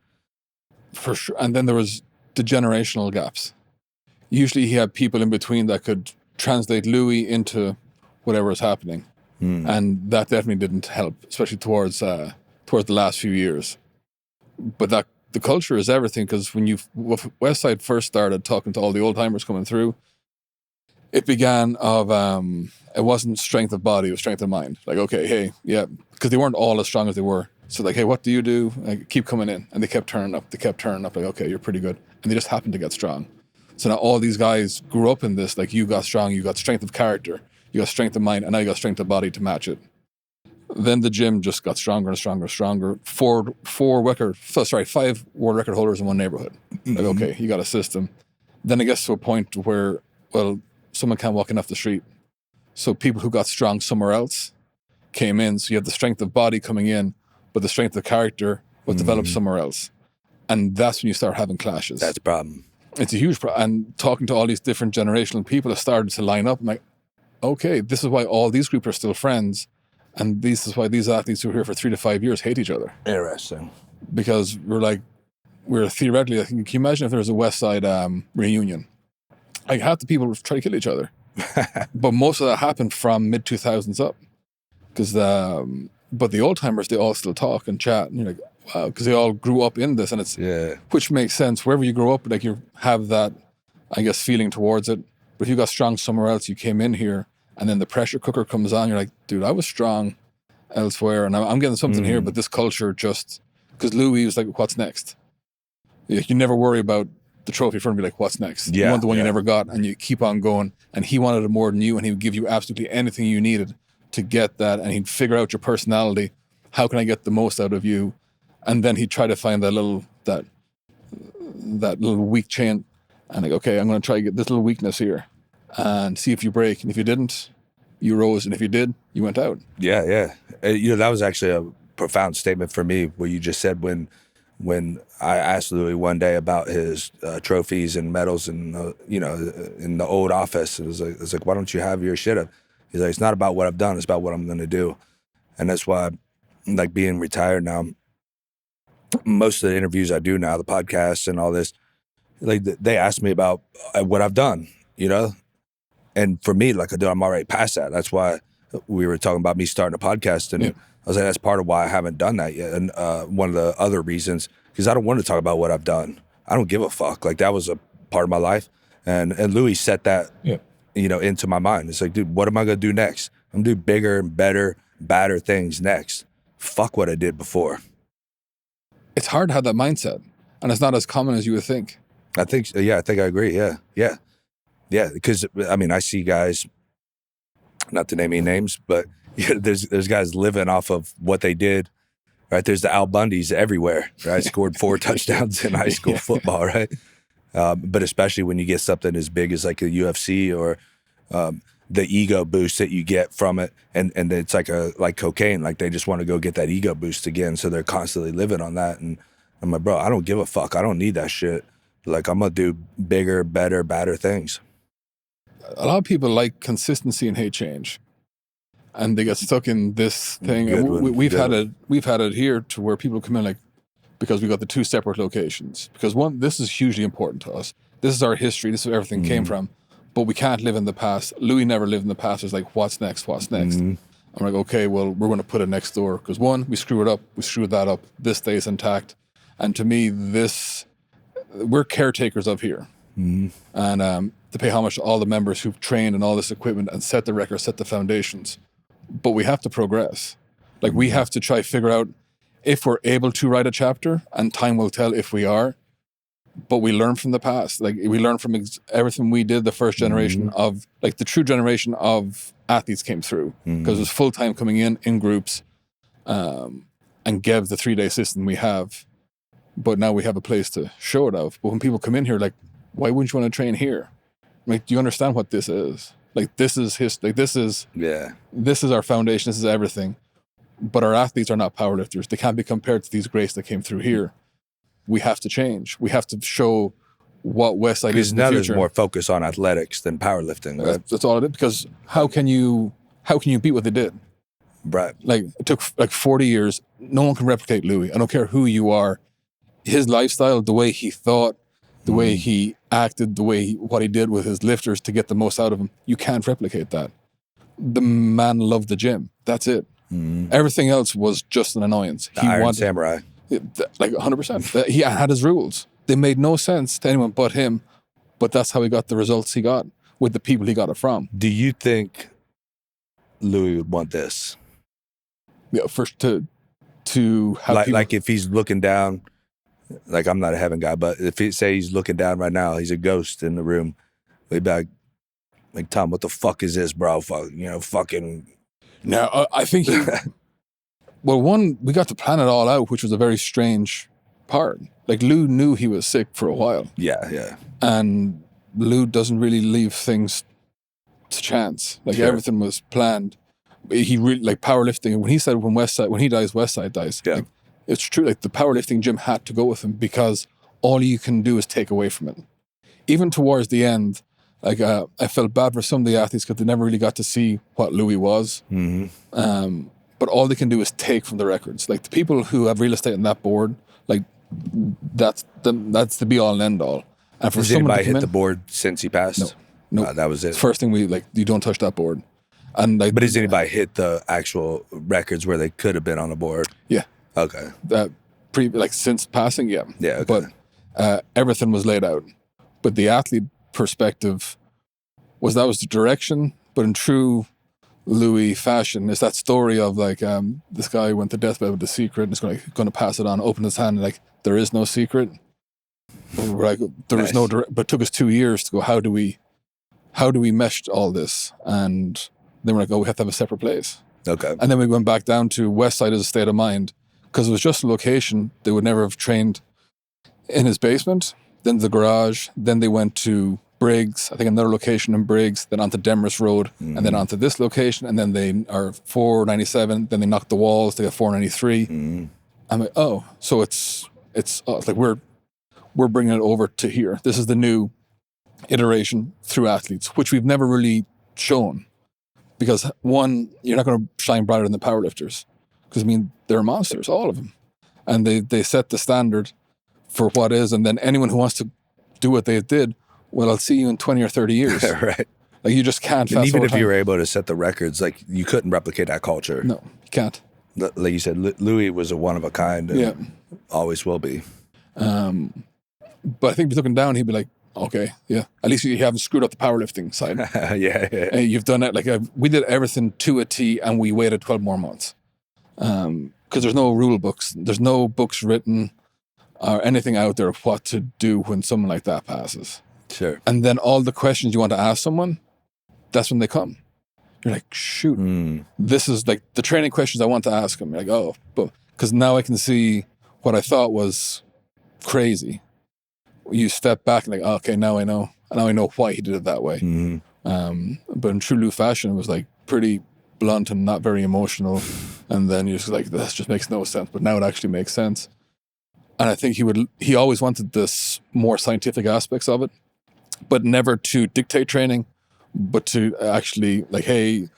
For sure. And then there was the generational gaps. Usually he had people in between that could translate Louie into whatever was happening. And that definitely didn't help, especially towards the last few years. But the culture is everything, because when Westside first started talking to all the old timers coming through, it began of it wasn't strength of body, it was strength of mind. Like, okay, hey, yeah, because they weren't all as strong as they were. So like, hey, what do you do? Like, keep coming in. And they kept turning up. Like, okay, you're pretty good. And they just happened to get strong. So now all these guys grew up in this, like, you got strong, you got strength of character, you got strength of mind, and now you got strength of body to match it. Then the gym just got stronger and stronger and stronger. 5 world record holders in one neighborhood. Like, okay, you got a system. Then it gets to a point where, well, someone can't walk in off the street. So people who got strong somewhere else came in. So you have the strength of body coming in, but the strength of character was developed somewhere else. And that's when you start having clashes. That's a problem. It's a huge problem. And talking to all these different generational people have started to line up. I'm like, okay, this is why all these groups are still friends. And this is why these athletes who are here for 3 to 5 years hate each other. Interesting. Because we're theoretically, can you imagine if there was a Westside reunion? Like half the people would try to kill each other. But most of that happened from mid-2000s up. But the old timers, they all still talk and chat. And you're like, wow, because they all grew up in this. And which makes sense. Wherever you grow up, like you have that, I guess, feeling towards it. But if you got strong somewhere else, you came in here and then the pressure cooker comes on. You're like, dude, I was strong elsewhere and I'm getting something here. But this culture just, because Louie was like, what's next? You never worry about the trophy for him to be like, what's next? You want the one you never got and you keep on going. And he wanted it more than you and he would give you absolutely anything you needed to get that. And he'd figure out your personality. How can I get the most out of you? And then he'd try to find that little weak chain. And like, okay, I'm going to try to get this little weakness here and see if you break. And if you didn't, you rose. And if you did, you went out. Yeah. That was actually a profound statement for me, what you just said when I asked Louie one day about his trophies and medals and, in the old office. It was like, why don't you have your shit up? He's like, it's not about what I've done. It's about what I'm going to do. And that's why, like being retired now, most of the interviews I do now, the podcasts and all this, like they ask me about what I've done, and for me, like I'm already past that. That's why we were talking about me starting a podcast, and I was like, that's part of why I haven't done that yet. And one of the other reasons, because I don't want to talk about what I've done. I don't give a fuck. Like that was a part of my life, and Louie set that, into my mind. It's like, dude, what am I gonna do next? I'm gonna do bigger and better, badder things next. Fuck what I did before. It's hard to have that mindset, and it's not as common as you would think. I think I agree. Yeah. Because I see guys, not to name any names, but there's guys living off of what they did. Right? There's the Al Bundys everywhere. Right? Scored 4 touchdowns in high school football. Right? But especially when you get something as big as like a UFC or the ego boost that you get from it, and it's like cocaine. Like they just want to go get that ego boost again, so they're constantly living on that. And I'm like, bro, I don't give a fuck. I don't need that shit. Like I'm gonna do bigger, better, badder things. A lot of people like consistency and hate change, and they get stuck in this thing. We've had it here to where people come in like, because we got the 2 separate locations. Because one, this is hugely important to us. This is our history. This is where everything came from. But we can't live in the past. Louie never lived in the past. It's like, what's next? I'm like, okay, well, we're going to put it next door. Because one, we screw it up. We screwed that up. This stays intact. And to me, we're caretakers of here. And to pay homage to all the members who've trained and all this equipment and set the record, set the foundations. But we have to progress. Like we have to try figure out if we're able to write a chapter, and time will tell if we are. But we learn from the past. Like we learn from everything we did. The first generation of, like the true generation of athletes came through because it was full time coming in groups, and gave the 3-day system we have. But now we have a place to show it of. But when people come in here, like, why wouldn't you want to train here? Like, do you understand what this is? Like, this is history. Like, this is our foundation. This is everything. But our athletes are not powerlifters. They can't be compared to these greats that came through here. We have to change. We have to show what Westside is in the future. Because now there's more focus on athletics than powerlifting. Right? That's all it is. Because how can you beat what they did? Right. Like, it took like 40 years. No one can replicate Louie. I don't care who you are. His lifestyle, the way he thought, the way he acted, what he did with his lifters to get the most out of him, you can't replicate that. The man loved the gym. That's it. Everything else was just an annoyance. The Iron Samurai. Like 100%. He had his rules. They made no sense to anyone but him, but that's how he got the results he got with the people he got it from. Do you think Louie would want this? Yeah, first to have like if he's looking down, like I'm not a heaven guy, but if he's looking down right now, he's a ghost in the room. He'd be like, Tom, what the fuck is this, bro? Fucking. Now, I think well, one, we got to plan it all out, which was a very strange part. Like, Lou knew he was sick for a while. Yeah. And Lou doesn't really leave things to chance. Like, everything was planned. He really, like, powerlifting, when he said when he dies, Westside dies. Yeah. Like, it's true. Like, the powerlifting gym had to go with him because all you can do is take away from it. Even towards the end, like, I felt bad for some of the athletes because they never really got to see what Louie was. but all they can do is take from the records. Like the people who have real estate on that board, like that's the be all and end all. And for Has someone anybody to come hit in, the board since he passed? No. That was it. First thing you don't touch that board. And like, but has anybody hit the actual records where they could have been on the board? Yeah. Okay. Since passing, yeah. Yeah. Okay. But everything was laid out. But the athlete perspective was the direction. But in true Louie fashion, is that story of like this guy went to deathbed with the secret and is going to pass it on, open his hand, and like there is no secret. Like there was no, but it took us 2 years to go. How do we mesh all this? And then we're like, oh, we have to have a separate place. Okay. And then we went back down to Westside as a state of mind, because it was just a location. They would never have trained in his basement, then the garage, then they went to Briggs, I think another location in Briggs, then onto Demers Road, and then onto this location, and then they are 497, then they knocked the walls, they got 493. I'm like, oh, so it's like we're bringing it over to here. This is the new iteration through athletes, which we've never really shown. Because one, you're not going to shine brighter than the powerlifters. Because, I mean, they're monsters, all of them. And they set the standard for what is. And then anyone who wants to do what they did, well, I'll see you in 20 or 30 years. Right. Like, you just can't fast And even if time. you were able to set the records, like, you couldn't replicate that culture. No, you can't. Like you said, Louie was a one of a kind. And always will be. But I think if he's looking down, he'd be like, okay, yeah. At least you haven't screwed up the powerlifting side. Yeah. You've done it. Like we did everything to a T, and we waited 12 more months. Because there's no rule books. There's no books written or anything out there of what to do when someone like that passes. Sure. And then all the questions you want to ask someone, that's when they come. You're like, shoot, this is like the training questions I want to ask him. You're like, oh, but because now I can see what I thought was crazy. You step back and like, oh, okay, now I know. Now I know why he did it that way. But in true Lou fashion, it was like pretty blunt and not very emotional. And then you're just like, this just makes no sense. But now it actually makes sense. And I think he always wanted this more scientific aspects of it, but never to dictate training, but to actually like, hey,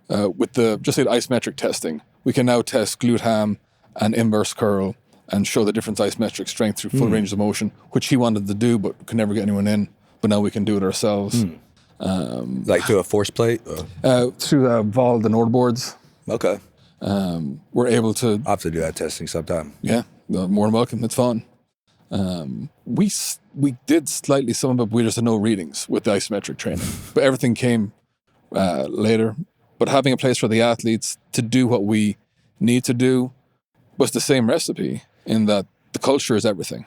with the isometric testing, we can now test glute ham and inverse curl and show the different isometric strength through full range of motion, which he wanted to do, but could never get anyone in. But now we can do it ourselves. Like through a force plate? Through Vol, the Nord boards. Okay. We're able to... I'll have to do that testing sometime. Yeah, more than welcome. It's fun. We did slightly some of it, but we just had no readings with the isometric training. But everything came later. But having a place for the athletes to do what we need to do was the same recipe, in that the culture is everything.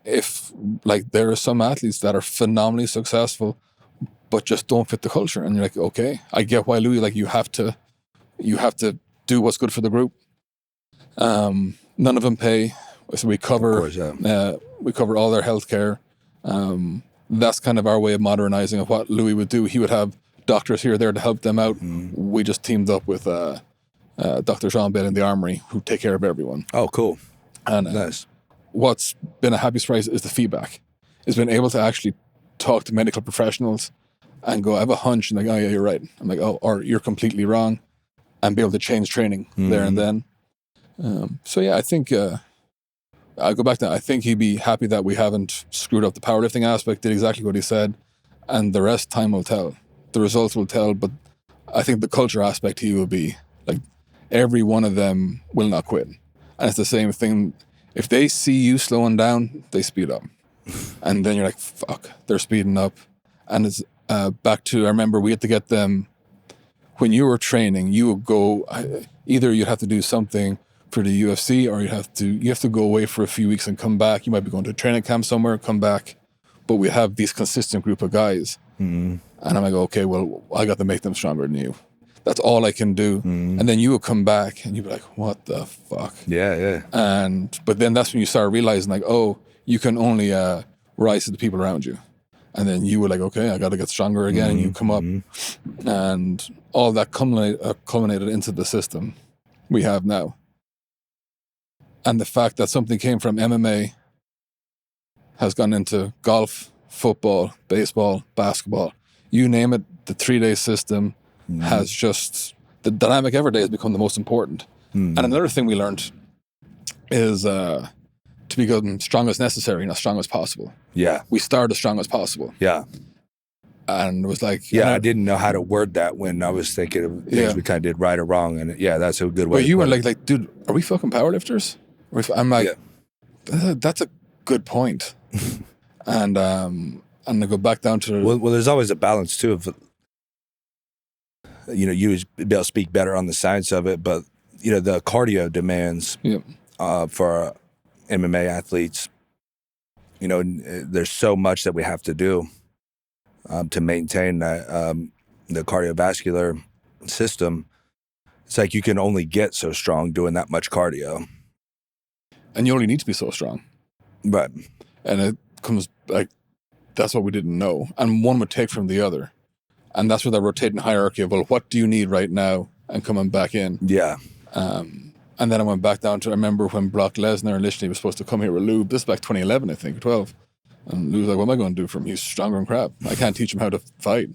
If, like, there are some athletes that are phenomenally successful, but just don't fit the culture, and you're like, okay, I get why, Louie, like, you have to do what's good for the group. None of them pay, so we cover, of course, we cover all their healthcare. That's kind of our way of modernizing of what Louie would do. He would have doctors here there to help them out. We just teamed up with Dr. Jean Bell in the Armory, who take care of everyone. Oh, cool. And Nice. What's been a happy surprise is the feedback. It's been able to actually talk to medical professionals and go, I have a hunch, and like, oh yeah, you're right. I'm like, oh, or you're completely wrong, and be able to change training there and then. So yeah, I think I'll go back to that. I think he'd be happy that we haven't screwed up the powerlifting aspect, did exactly what he said, and the rest, time will tell. The results will tell, but I think the culture aspect, he will be like, every one of them will not quit. And it's the same thing. If they see you slowing down, they speed up. And then you're like, fuck, they're speeding up. And it's back to, I remember we had to get them, when you were training, you would go, either you'd have to do something for the UFC, or you have to go away for a few weeks and come back. You might be going to a training camp somewhere, come back. But we have these consistent group of guys. And I'm like, okay, well, I got to make them stronger than you. That's all I can do. And then you would come back and you'd be like, what the fuck? Yeah. But then that's when you start realizing, like, oh, you can only rise to the people around you. And then you were like, okay, I got to get stronger again. And you come up. And all that culminated into the system we have now. And the fact that something came from MMA has gone into golf, football, baseball, basketball. You name it, the 3-day system has just the dynamic every day has become the most important. And another thing we learned is to become strong as necessary, not strong as possible. Yeah. We start as strong as possible. Yeah. And it was like... Yeah, I didn't know how to word that when I was thinking of things we kind of did right or wrong. And yeah, that's a good way But to you put were it. like, dude, are we fucking powerlifters? I'm like, that's a good point. And I go back down to... Well, there's always a balance too of, you know, you would be able to speak better on the science of it, but, you know, the cardio demands for MMA athletes, you know, there's so much that we have to do to maintain that, the cardiovascular system. It's like you can only get so strong doing that much cardio. And you only need to be so strong. Right. And it comes like, that's what we didn't know. And one would take from the other. And that's where that rotating hierarchy of, well, what do you need right now? And coming back in. Yeah. And then I went back down to, I remember when Brock Lesnar initially was supposed to come here with Lou. This is back 2011, I think, 12. And Lou's like, what am I going to do for him? He's stronger than crap. I can't teach him how to fight.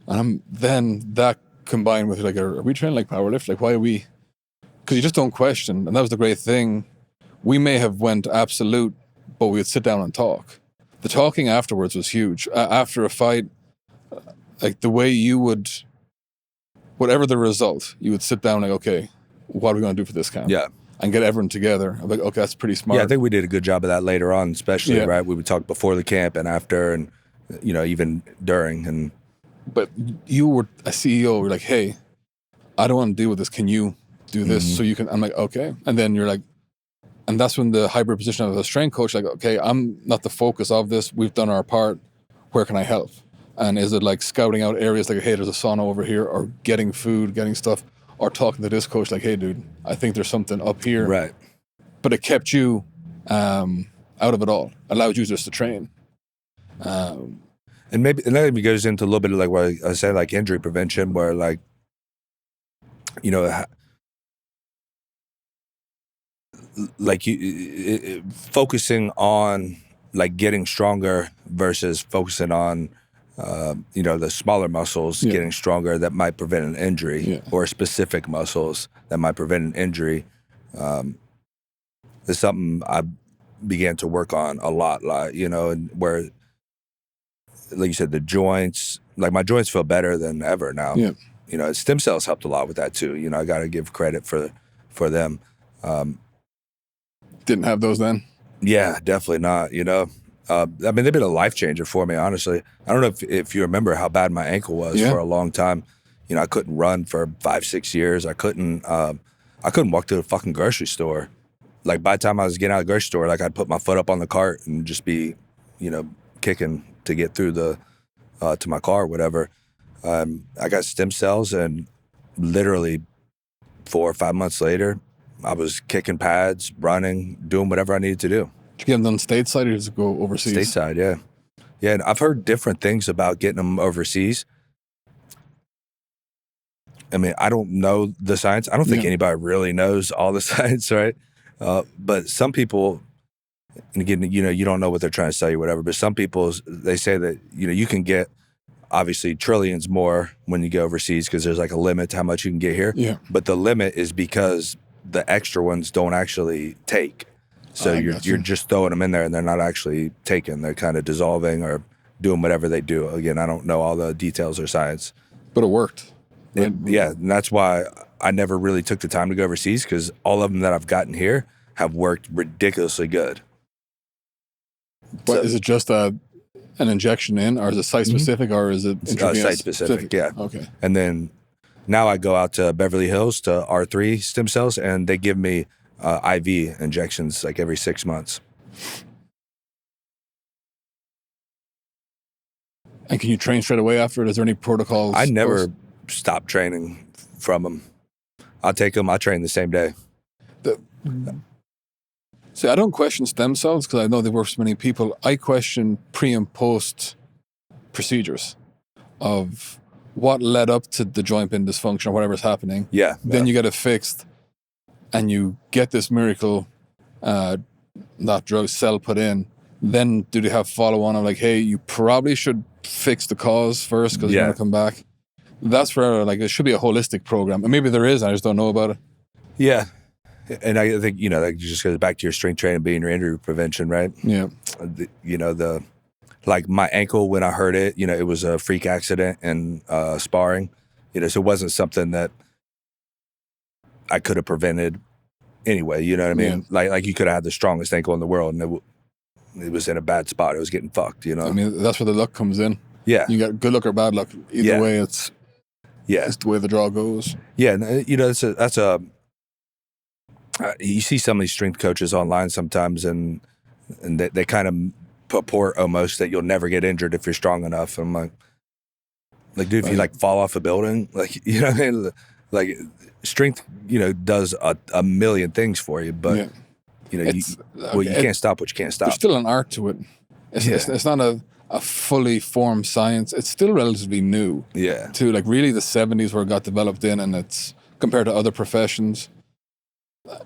And then that combined with like, are we training like powerlift? Like, why are we? Because you just don't question. And that was the great thing. We may have went absolute, but we would sit down and talk. The talking afterwards was huge. After a fight, like the way you would, whatever the result, you would sit down like, okay, what are we going to do for this camp? Yeah. And get everyone together. I'm like, okay, that's pretty smart. Yeah, I think we did a good job of that later on, especially, right? We would talk before the camp and after and, you know, even during. And But you were a CEO, you're like, hey, I don't want to deal with this. Can you do this so you can? I'm like, okay. And then you're like, and that's when the hybrid position of a strength coach, like, okay, I'm not the focus of this. We've done our part. Where can I help? And is it like scouting out areas like, hey, there's a sauna over here, or getting food, getting stuff, or talking to this coach like, hey, dude, I think there's something up here. right. But it kept you out of it all, allowed you just to train. And maybe and that goes into a little bit of like what I said, like injury prevention, where like, you know, like you focusing on like getting stronger versus focusing on, you know, the smaller muscles getting stronger that might prevent an injury, or specific muscles that might prevent an injury. It's something I began to work on a lot, like, you know, and where, like you said, the joints, like my joints feel better than ever now. Yeah. You know, stem cells helped a lot with that too. You know, I got to give credit for them. Didn't have those then? Yeah, definitely not. You know, I mean, they've been a life changer for me, honestly. I don't know if you remember how bad my ankle was for a long time. You know, I couldn't run for 5-6 years. I couldn't walk to the fucking grocery store. Like by the time I was getting out of the grocery store, like I'd put my foot up on the cart and just be, you know, kicking to get through to my car or whatever. I got stem cells, and literally 4 or 5 months later, I was kicking pads, running, doing whatever I needed to do. Did you get them done stateside or just go overseas? Stateside, yeah. Yeah, and I've heard different things about getting them overseas. I mean, I don't know the science. I don't think anybody really knows all the science, right? But some people, and again, you know, you don't know what they're trying to say or whatever, but some people, they say that, you know, you can get obviously trillions more when you go overseas because there's like a limit to how much you can get here. Yeah. But the limit is because the extra ones don't actually take. So you're just throwing them in there and they're not actually taken. They're kind of dissolving or doing whatever they do. Again, I don't know all the details or science. But it worked. Yeah, and that's why I never really took the time to go overseas, because all of them that I've gotten here have worked ridiculously good. But is it just an injection in, or is it site-specific, or is it site-specific, yeah. Okay. And then now I go out to Beverly Hills to R3 stem cells, and they give me IV injections like every 6 months. And can you train straight away after it? Is there any protocols? I never stop training from them. I'll take them. I train the same day. See, I don't question stem cells because I know they work for many people. I question pre and post procedures of what led up to the joint pin dysfunction or whatever's happening. Yeah. Then you get it fixed and you get this miracle, not drug, cell put in. Then do they have follow on of like, hey, you probably should fix the cause first because you're going to come back. That's where like it should be a holistic program, and maybe there is. I just don't know about it. Yeah. And I think, like, it just goes back to your strength training being your injury prevention, right? Yeah. Like my ankle, when I hurt it, it was a freak accident in sparring, so it wasn't something that I could have prevented anyway, you know what I mean? Yeah. Like you could have had the strongest ankle in the world and it was in a bad spot. It was getting fucked, I mean, that's where the luck comes in. Yeah. You got good luck or bad luck. Either way, it's the way the draw goes. Yeah. And, that's a you see some of these strength coaches online sometimes and they kind of purport almost that you'll never get injured if you're strong enough. I'm like, dude, if you like fall off a building, like, you know what I mean? Like strength, does a million things for you, but you can't stop what you can't stop. There's still an art to it. It's not a fully formed science. It's still relatively new. Yeah. To like really the 70s where it got developed in, and it's compared to other professions.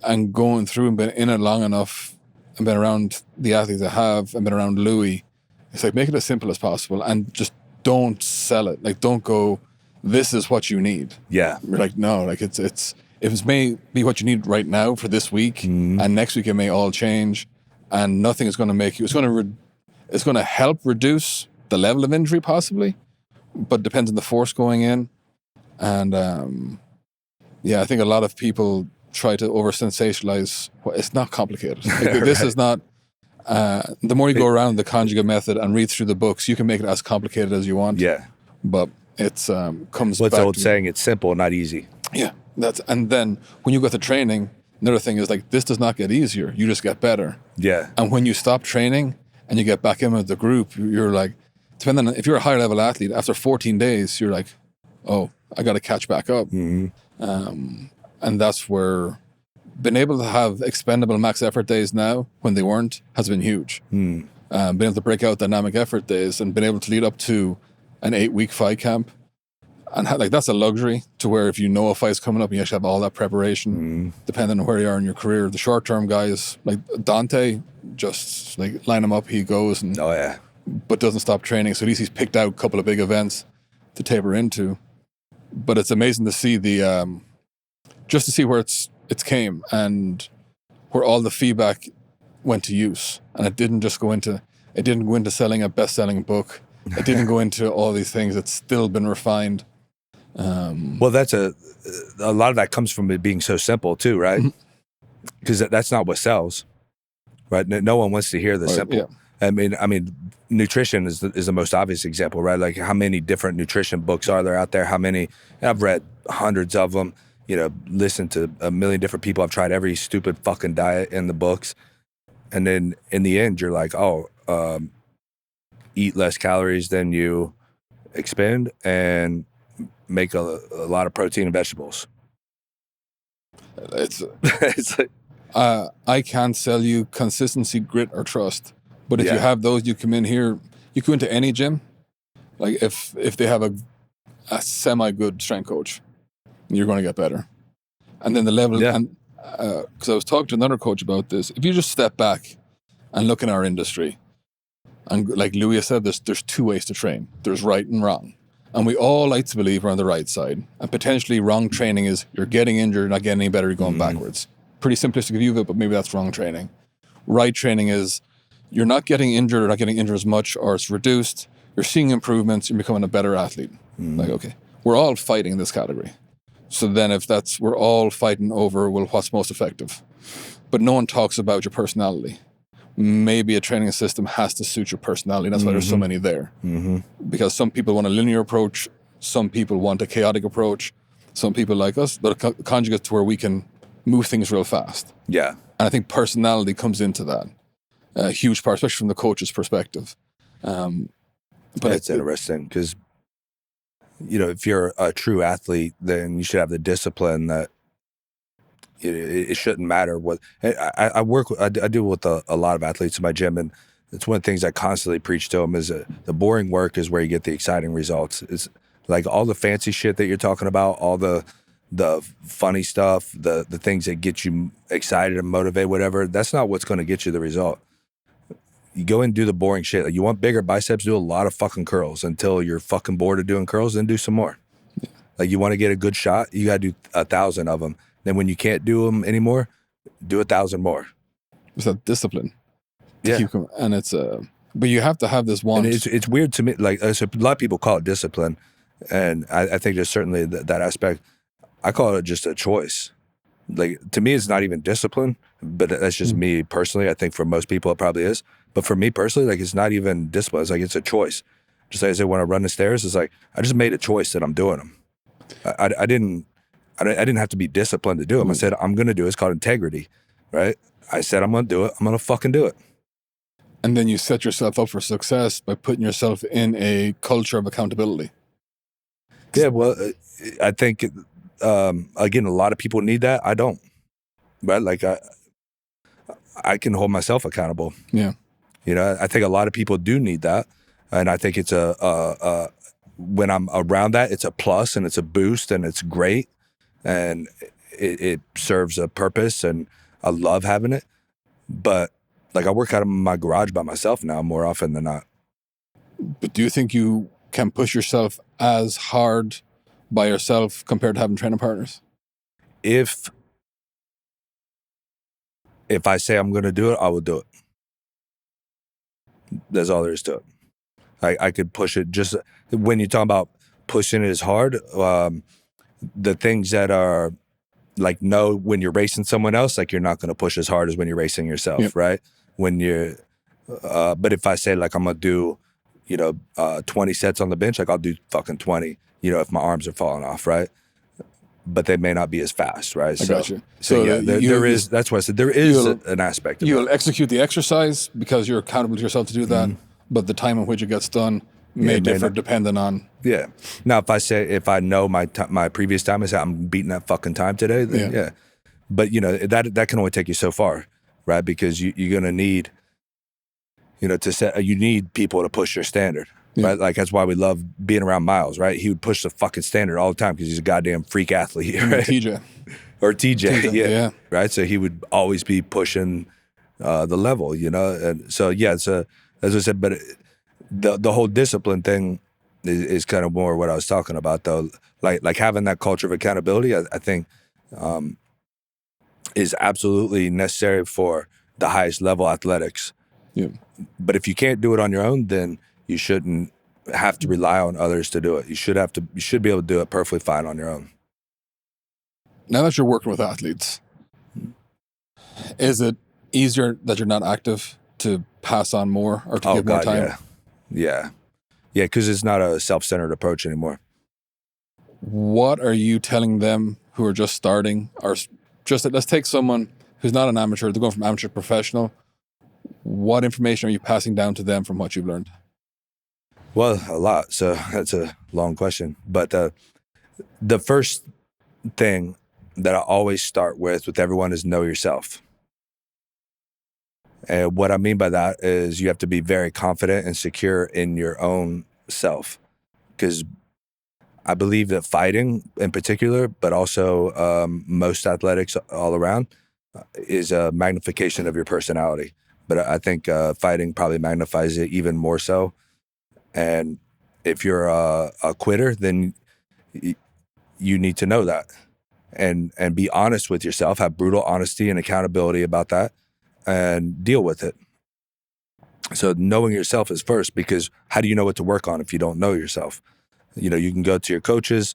And going through and been in it long enough and been around the athletes I have and been around Louie, it's like make it as simple as possible and just don't sell it. Like don't go, this is what you need. Yeah. We're like, no, like if it may be what you need right now for this week and next week it may all change and nothing is going to make you, it's going to help reduce the level of injury possibly, but depends on the force going in. And I think a lot of people try to over sensationalize. It's not complicated. Like, this is not. The more you go around the Conjugate method and read through the books, you can make it as complicated as you want. Yeah, but it's comes. What's back the old to, saying? It's simple, not easy. Yeah, and then when you go to training, another thing is like this does not get easier. You just get better. Yeah, and when you stop training and you get back in with the group, you're like, depending on if you're a higher level athlete, after 14 days, you're like, oh, I got to catch back up. And that's where being able to have expendable max effort days now when they weren't has been huge. Being able to break out dynamic effort days and being able to lead up to an 8-week fight camp. And like that's a luxury to where if you know a fight's coming up, you actually have all that preparation, depending on where you are in your career. The short-term guys, like Dante, just like line him up, he goes. And, but doesn't stop training. So at least he's picked out a couple of big events to taper into. But it's amazing to see just to see where it's came and where all the feedback went to use. And it didn't go into selling a best-selling book. It didn't go into all these things. It's still been refined. Well, that's a lot of that comes from it being so simple too, right? Because that's not what sells, right? No one wants to hear the simple. Yeah. I mean, nutrition is the most obvious example, right? Like how many different nutrition books are there out there? How many? I've read hundreds of them. Listened to a million different people. I've tried every stupid fucking diet in the books. And then in the end, you're like, eat less calories than you expend and make a lot of protein and vegetables. It's like, I can't sell you consistency, grit, or trust. But if you have those, you come in here, you go into any gym. Like if they have a semi-good strength coach, you're going to get better. And then the level, and because I was talking to another coach about this, if you just step back and look in our industry, and like Louie said, there's two ways to train. There's right and wrong. And we all like to believe we're on the right side. And potentially wrong training is you're getting injured, not getting any better, you're going backwards. Pretty simplistic view of it, but maybe that's wrong training. Right training is you're not getting injured or not getting injured as much, or it's reduced. You're seeing improvements, you're becoming a better athlete. Like, okay, we're all fighting in this category. So then if we're all fighting over, well, what's most effective? But no one talks about your personality. Maybe a training system has to suit your personality. That's why there's so many there. Because some people want a linear approach. Some people want a chaotic approach. Some people like us, but Conjugate to where we can move things real fast. Yeah. And I think personality comes into that. A huge part, especially from the coach's perspective. But it's interesting because, if you're a true athlete, then you should have the discipline that it shouldn't matter what. I deal with a lot of athletes in my gym, and it's one of the things I constantly preach to them is the boring work is where you get the exciting results. It's like all the fancy shit that you're talking about, all the funny stuff, the things that get you excited and motivated, whatever. That's not what's going to get you the result. You go and do the boring shit. Like you want bigger biceps, do a lot of fucking curls until you're fucking bored of doing curls, then do some more. Like you want to get a good shot, you got to do 1,000 of them. Then when you can't do them anymore, do 1,000 more. It's that discipline to Yeah. keep going. And it's but you have to have this want. And it's weird to me. Like so a lot of people call it discipline, and I think there's certainly that aspect. I call it just a choice. Like to me, it's not even discipline, but that's just me personally. I think for most people it probably is, but for me personally, like it's not even discipline. It's like it's a choice. Just like I said, when I run the stairs, it's like I just made a choice that I'm doing them. I didn't have to be disciplined to do them. I said I'm going to do it. It's called integrity, right? I said I'm going to do it. I'm going to fucking do it. And then you set yourself up for success by putting yourself in a culture of accountability. Yeah, well, I think again, a lot of people need that. I don't, right? Like I can hold myself accountable. Yeah. You know, I think a lot of people do need that, and I think it's when I'm around that, it's a plus and it's a boost and it's great, and it serves a purpose, and I love having it. But like I work out of my garage by myself now more often than not. But do you think you can push yourself as hard by yourself compared to having training partners? If I say I'm going to do it, I will do it. That's all there is to it. I could push it. Just when you talk about pushing it as hard, the things that are like, no, when you're racing someone else, like you're not going to push as hard as when you're racing yourself, Yep. right? When you're, but if I say like I'm going to do, 20 sets on the bench, like I'll do fucking 20, if my arms are falling off, right? But they may not be as fast, right? I got you. So yeah, there is, that's why I said there is an aspect of you'll execute the exercise because you're accountable to yourself to do that, but the time in which it gets done may differ depending on. Yeah. Now, if I know my previous time, I say I'm beating that fucking time today, then yeah. But that can only take you so far, right? Because you're gonna need, you need people to push your standard, right? Like that's why we love being around Miles, right? He would push the fucking standard all the time because he's a goddamn freak athlete, right? TJ. Or TJ, yeah. Right. So he would always be pushing the level, and so yeah. So as I said, but the whole discipline thing is kind of more what I was talking about, though. Like having that culture of accountability, I think is absolutely necessary for the highest level athletics. Yeah. But if you can't do it on your own, then you shouldn't have to rely on others to do it. You should be able to do it perfectly fine on your own. Now that you're working with athletes, is it easier that you're not active to pass on more or to give more time? Yeah, because it's not a self-centered approach anymore. What are you telling them who are just starting, or just let's take someone who's not an amateur, they're going from amateur to professional. What information are you passing down to them from what you've learned? Well, a lot. So that's a long question. But the first thing that I always start with everyone is know yourself. And what I mean by that is you have to be very confident and secure in your own self. Because I believe that fighting in particular, but also most athletics all around, is a magnification of your personality. But I think fighting probably magnifies it even more so. And if you're a quitter, then you need to know that and be honest with yourself, have brutal honesty and accountability about that, and deal with it. So knowing yourself is first, because how do you know what to work on if you don't know yourself? You can go to your coaches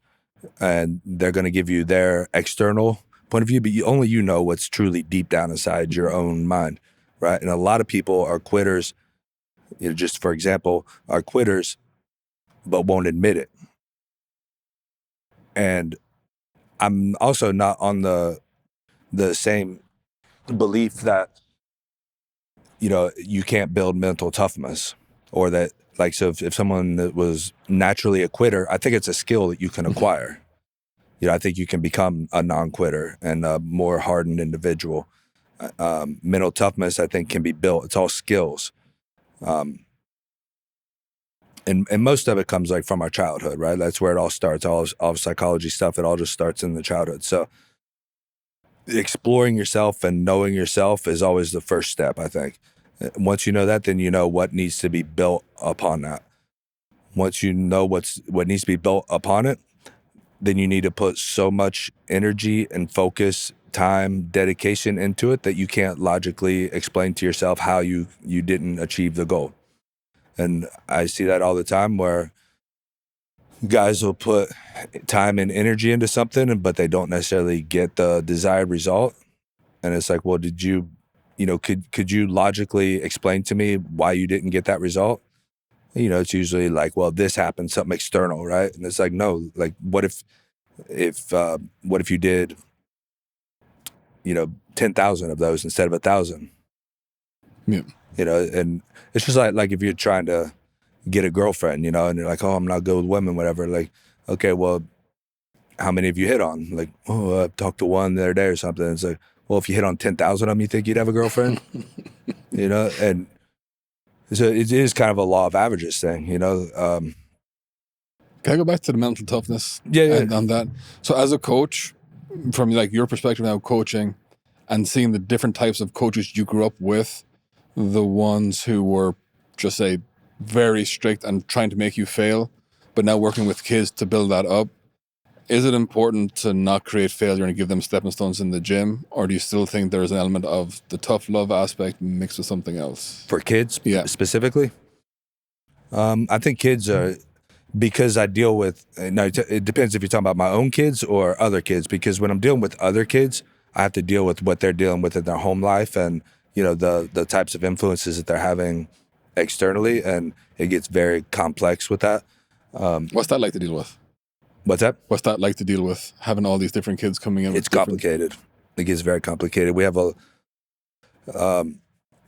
and they're going to give you their external point of view, but only you know what's truly deep down inside your own mind, right? And a lot of people are quitters, just for example, are quitters, but won't admit it. And I'm also not on the same belief that, you can't build mental toughness, or that, like, so if someone that was naturally a quitter, I think it's a skill that you can acquire. I think you can become a non-quitter and a more hardened individual. Mental toughness, I think, can be built. It's all skills. And most of it comes like from our childhood, right? That's where it all starts. All psychology stuff, it all just starts in the childhood. So exploring yourself and knowing yourself is always the first step, I think. Once you know that, then you know what needs to be built upon that. Once you know what needs to be built upon it, then you need to put so much energy and focus, time, dedication into it that you can't logically explain to yourself how you didn't achieve the goal. And I see that all the time where guys will put time and energy into something, but they don't necessarily get the desired result. And it's like, well, did you, could you logically explain to me why you didn't get that result? It's usually like, well, this happened, something external, right? And it's like, no, like, what if you did, 10,000 of those instead of 1,000? Yeah. And it's just like if you're trying to get a girlfriend, and you're like, oh, I'm not good with women, whatever. Like, okay, well, how many have you hit on? Like, oh, I talked to one the other day or something. It's like, well, if you hit on 10,000 of them, you think you'd have a girlfriend? And so it is kind of a law of averages thing, Can I go back to the mental toughness? Yeah. On that. So as a coach, from like your perspective now coaching and seeing the different types of coaches you grew up with, the ones who were just say very strict and trying to make you fail, but now working with kids to build that up, is it important to not create failure and give them stepping stones in the gym? Or do you still think there's an element of the tough love aspect mixed with something else? For kids specifically? I think kids are, because I deal with, it depends if you're talking about my own kids or other kids, because when I'm dealing with other kids, I have to deal with what they're dealing with in their home life and, the types of influences that they're having externally, and it gets very complex with that. What's that like to deal with? What's that? What's that like to deal with, having all these different kids coming in? It's complicated. It gets very complicated. We have and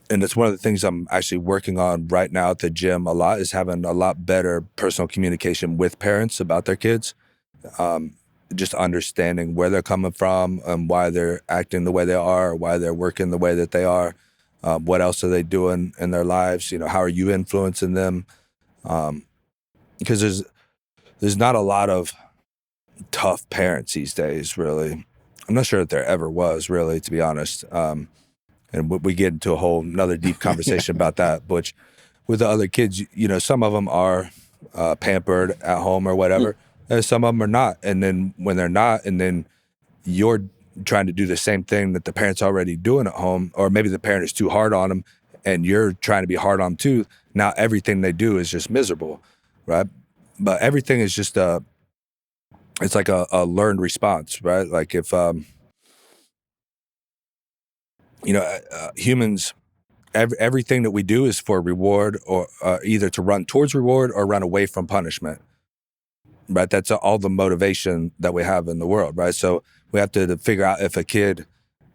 it's one of the things I'm actually working on right now at the gym a lot, is having a lot better personal communication with parents about their kids. Just understanding where they're coming from and why they're acting the way they are, or why they're working the way that they are. What else are they doing in their lives? How are you influencing them? Because there's not a lot of tough parents these days, really. I'm not sure that there ever was, really, to be honest. And we get into a whole another deep conversation about that, which with the other kids, some of them are pampered at home or whatever, and some of them are not. And then when they're not, and then you're trying to do the same thing that the parent's already doing at home, or maybe the parent is too hard on them and you're trying to be hard on them too, now everything they do is just miserable, right? But everything is just it's like a learned response, right? Like if, humans, everything that we do is for reward, or either to run towards reward or run away from punishment, right? That's all the motivation that we have in the world, right? So we have to figure out if a kid,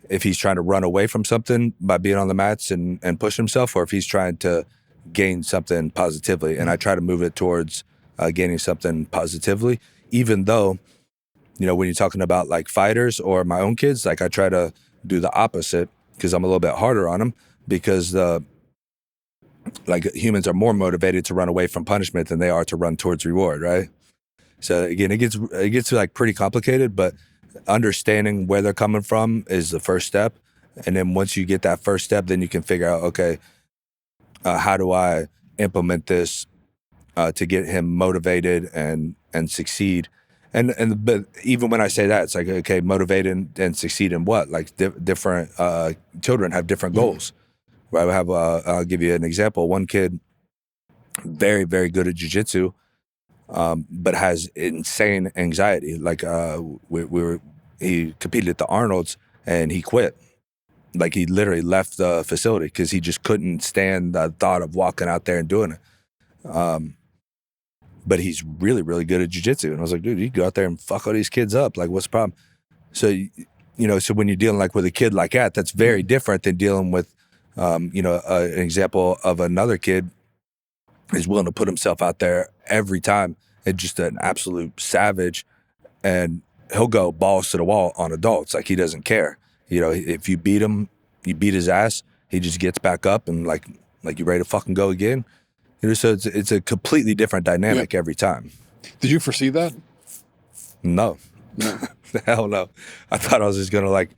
if he's trying to run away from something by being on the mats and push himself, or if he's trying to gain something positively. And I try to move it towards gaining something positively, even though, when you're talking about like fighters or my own kids, like I try to do the opposite, because I'm a little bit harder on them, because humans are more motivated to run away from punishment than they are to run towards reward, right? So again, it gets like pretty complicated, but understanding where they're coming from is the first step. And then once you get that first step, then you can figure out, okay, how do I implement this to get him motivated and succeed? But even when I say that, it's like, okay, motivated and succeed in what? Like different children have different goals, right? I'll give you an example. One kid, very, very good at jiu-jitsu, but has insane anxiety. Like he competed at the Arnold's and he quit. Like he literally left the facility because he just couldn't stand the thought of walking out there and doing it. But he's really, really good at jiu-jitsu. And I was like, dude, you go out there and fuck all these kids up. Like, what's the problem? So, so when you're dealing like with a kid like that, that's very different than dealing with, an example of another kid is willing to put himself out there every time and just an absolute savage. And he'll go balls to the wall on adults. Like he doesn't care. If you beat him, you beat his ass, he just gets back up and like you ready to fucking go again. So it's a completely different dynamic every time. Did you foresee that? No. Hell no. I thought I was just going to like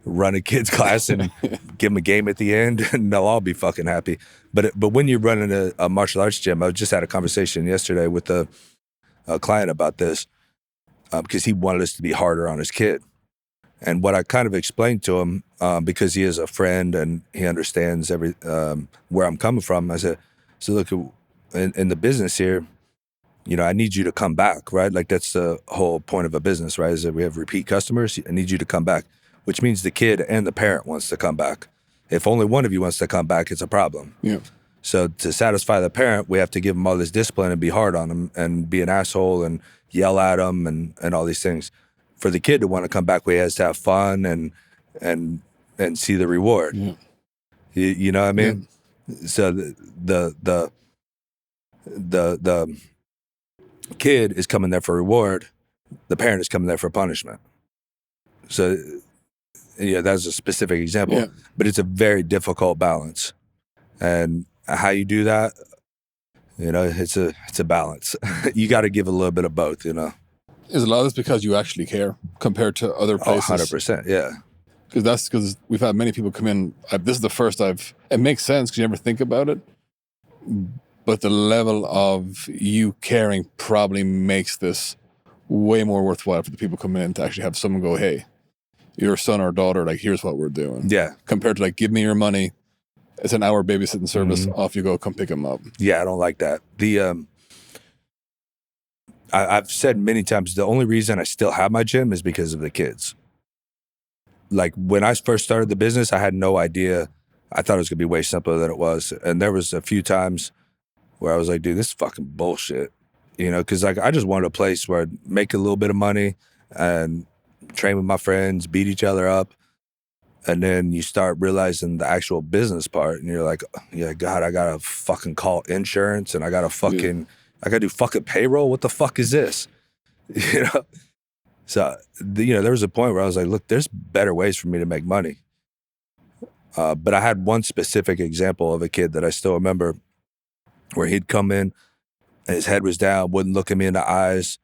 run a kid's class and give them a game at the end and they'll all be fucking happy. But when you're running a martial arts gym, I just had a conversation yesterday with a client about this. because he wanted us to be harder on his kid. And what I kind of explained to him, because he is a friend and he understands where I'm coming from, I said, so look, in the business here, I need you to come back, right? Like that's the whole point of a business, right? Is that we have repeat customers. I need you to come back, which means the kid and the parent wants to come back. If only one of you wants to come back, it's a problem. Yeah. So to satisfy the parent, we have to give them all this discipline and be hard on them and be an asshole and yell at them and all these things. For the kid to want to come back, we has to have fun and see the reward. Yeah. You know what I mean? Yeah. So the kid is coming there for reward. The parent is coming there for punishment. So that's a specific example, but it's a very difficult balance. And how you do that, it's a balance. You got to give a little bit of both, Is a lot of this because you actually care compared to other places? 100%, yeah. Because we've had many people come in. This is the first it makes sense because you never think about it. But the level of you caring probably makes this way more worthwhile for the people coming in to actually have someone go, hey, your son or daughter, like, here's what we're doing. Yeah. Compared to, like, give me your money. It's an hour babysitting service. Mm-hmm. Off you go. Come pick them up. Yeah, I don't like that. I've said many times, the only reason I still have my gym is because of the kids. Like, when I first started the business, I had no idea. I thought it was going to be way simpler than it was. And there was a few times where I was like, dude, this is fucking bullshit. Because like I just wanted a place where I'd make a little bit of money and train with my friends, beat each other up. And then you start realizing the actual business part and you're like, yeah, God, I got to fucking call insurance and I got to do fucking payroll. What the fuck is this? So, there was a point where I was like, look, there's better ways for me to make money. But I had one specific example of a kid that I still remember where he'd come in and his head was down, wouldn't look at me in the eyes.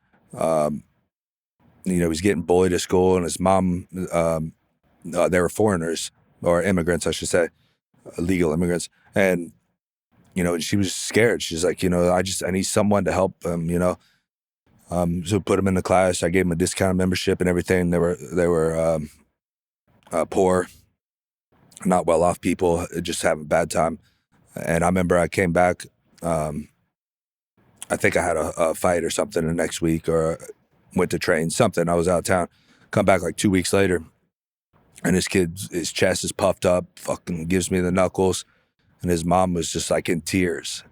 He was getting bullied at school and his mom, they were foreigners or immigrants, I should say, illegal immigrants. And, and she was scared. She's like, I need someone to help him, So put him in the class. I gave him a discounted membership and everything. They were poor, not well off people, just having a bad time. And I remember I came back. I think I had a fight or something the next week, or went to train something. I was out of town. Come back like 2 weeks later, and this kid, his chest is puffed up, fucking gives me the knuckles, and his mom was just like in tears,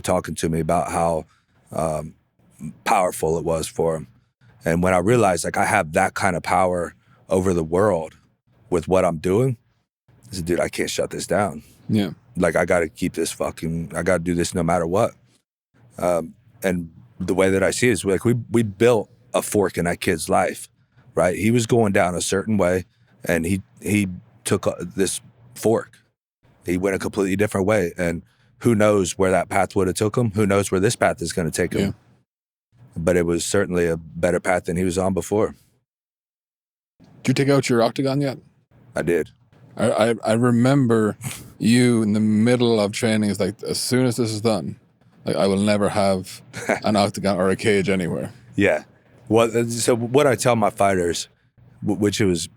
talking to me about how powerful it was for him. And when I realized like I have that kind of power over the world with what I'm doing, I said, dude, I can't shut this down. Yeah. Like I got to keep this I got to do this no matter what. And the way that I see it is like we built a fork in that kid's life, right? He was going down a certain way and he took this fork. He went a completely different way. And who knows where that path would have took him? Who knows where this path is going to take him? Yeah. But it was certainly a better path than he was on before. Did you take out your octagon yet? I did. I remember you in the middle of training. It's like, as soon as this is done, like I will never have an octagon or a cage anywhere. Yeah. Well, so what I tell my fighters, which it was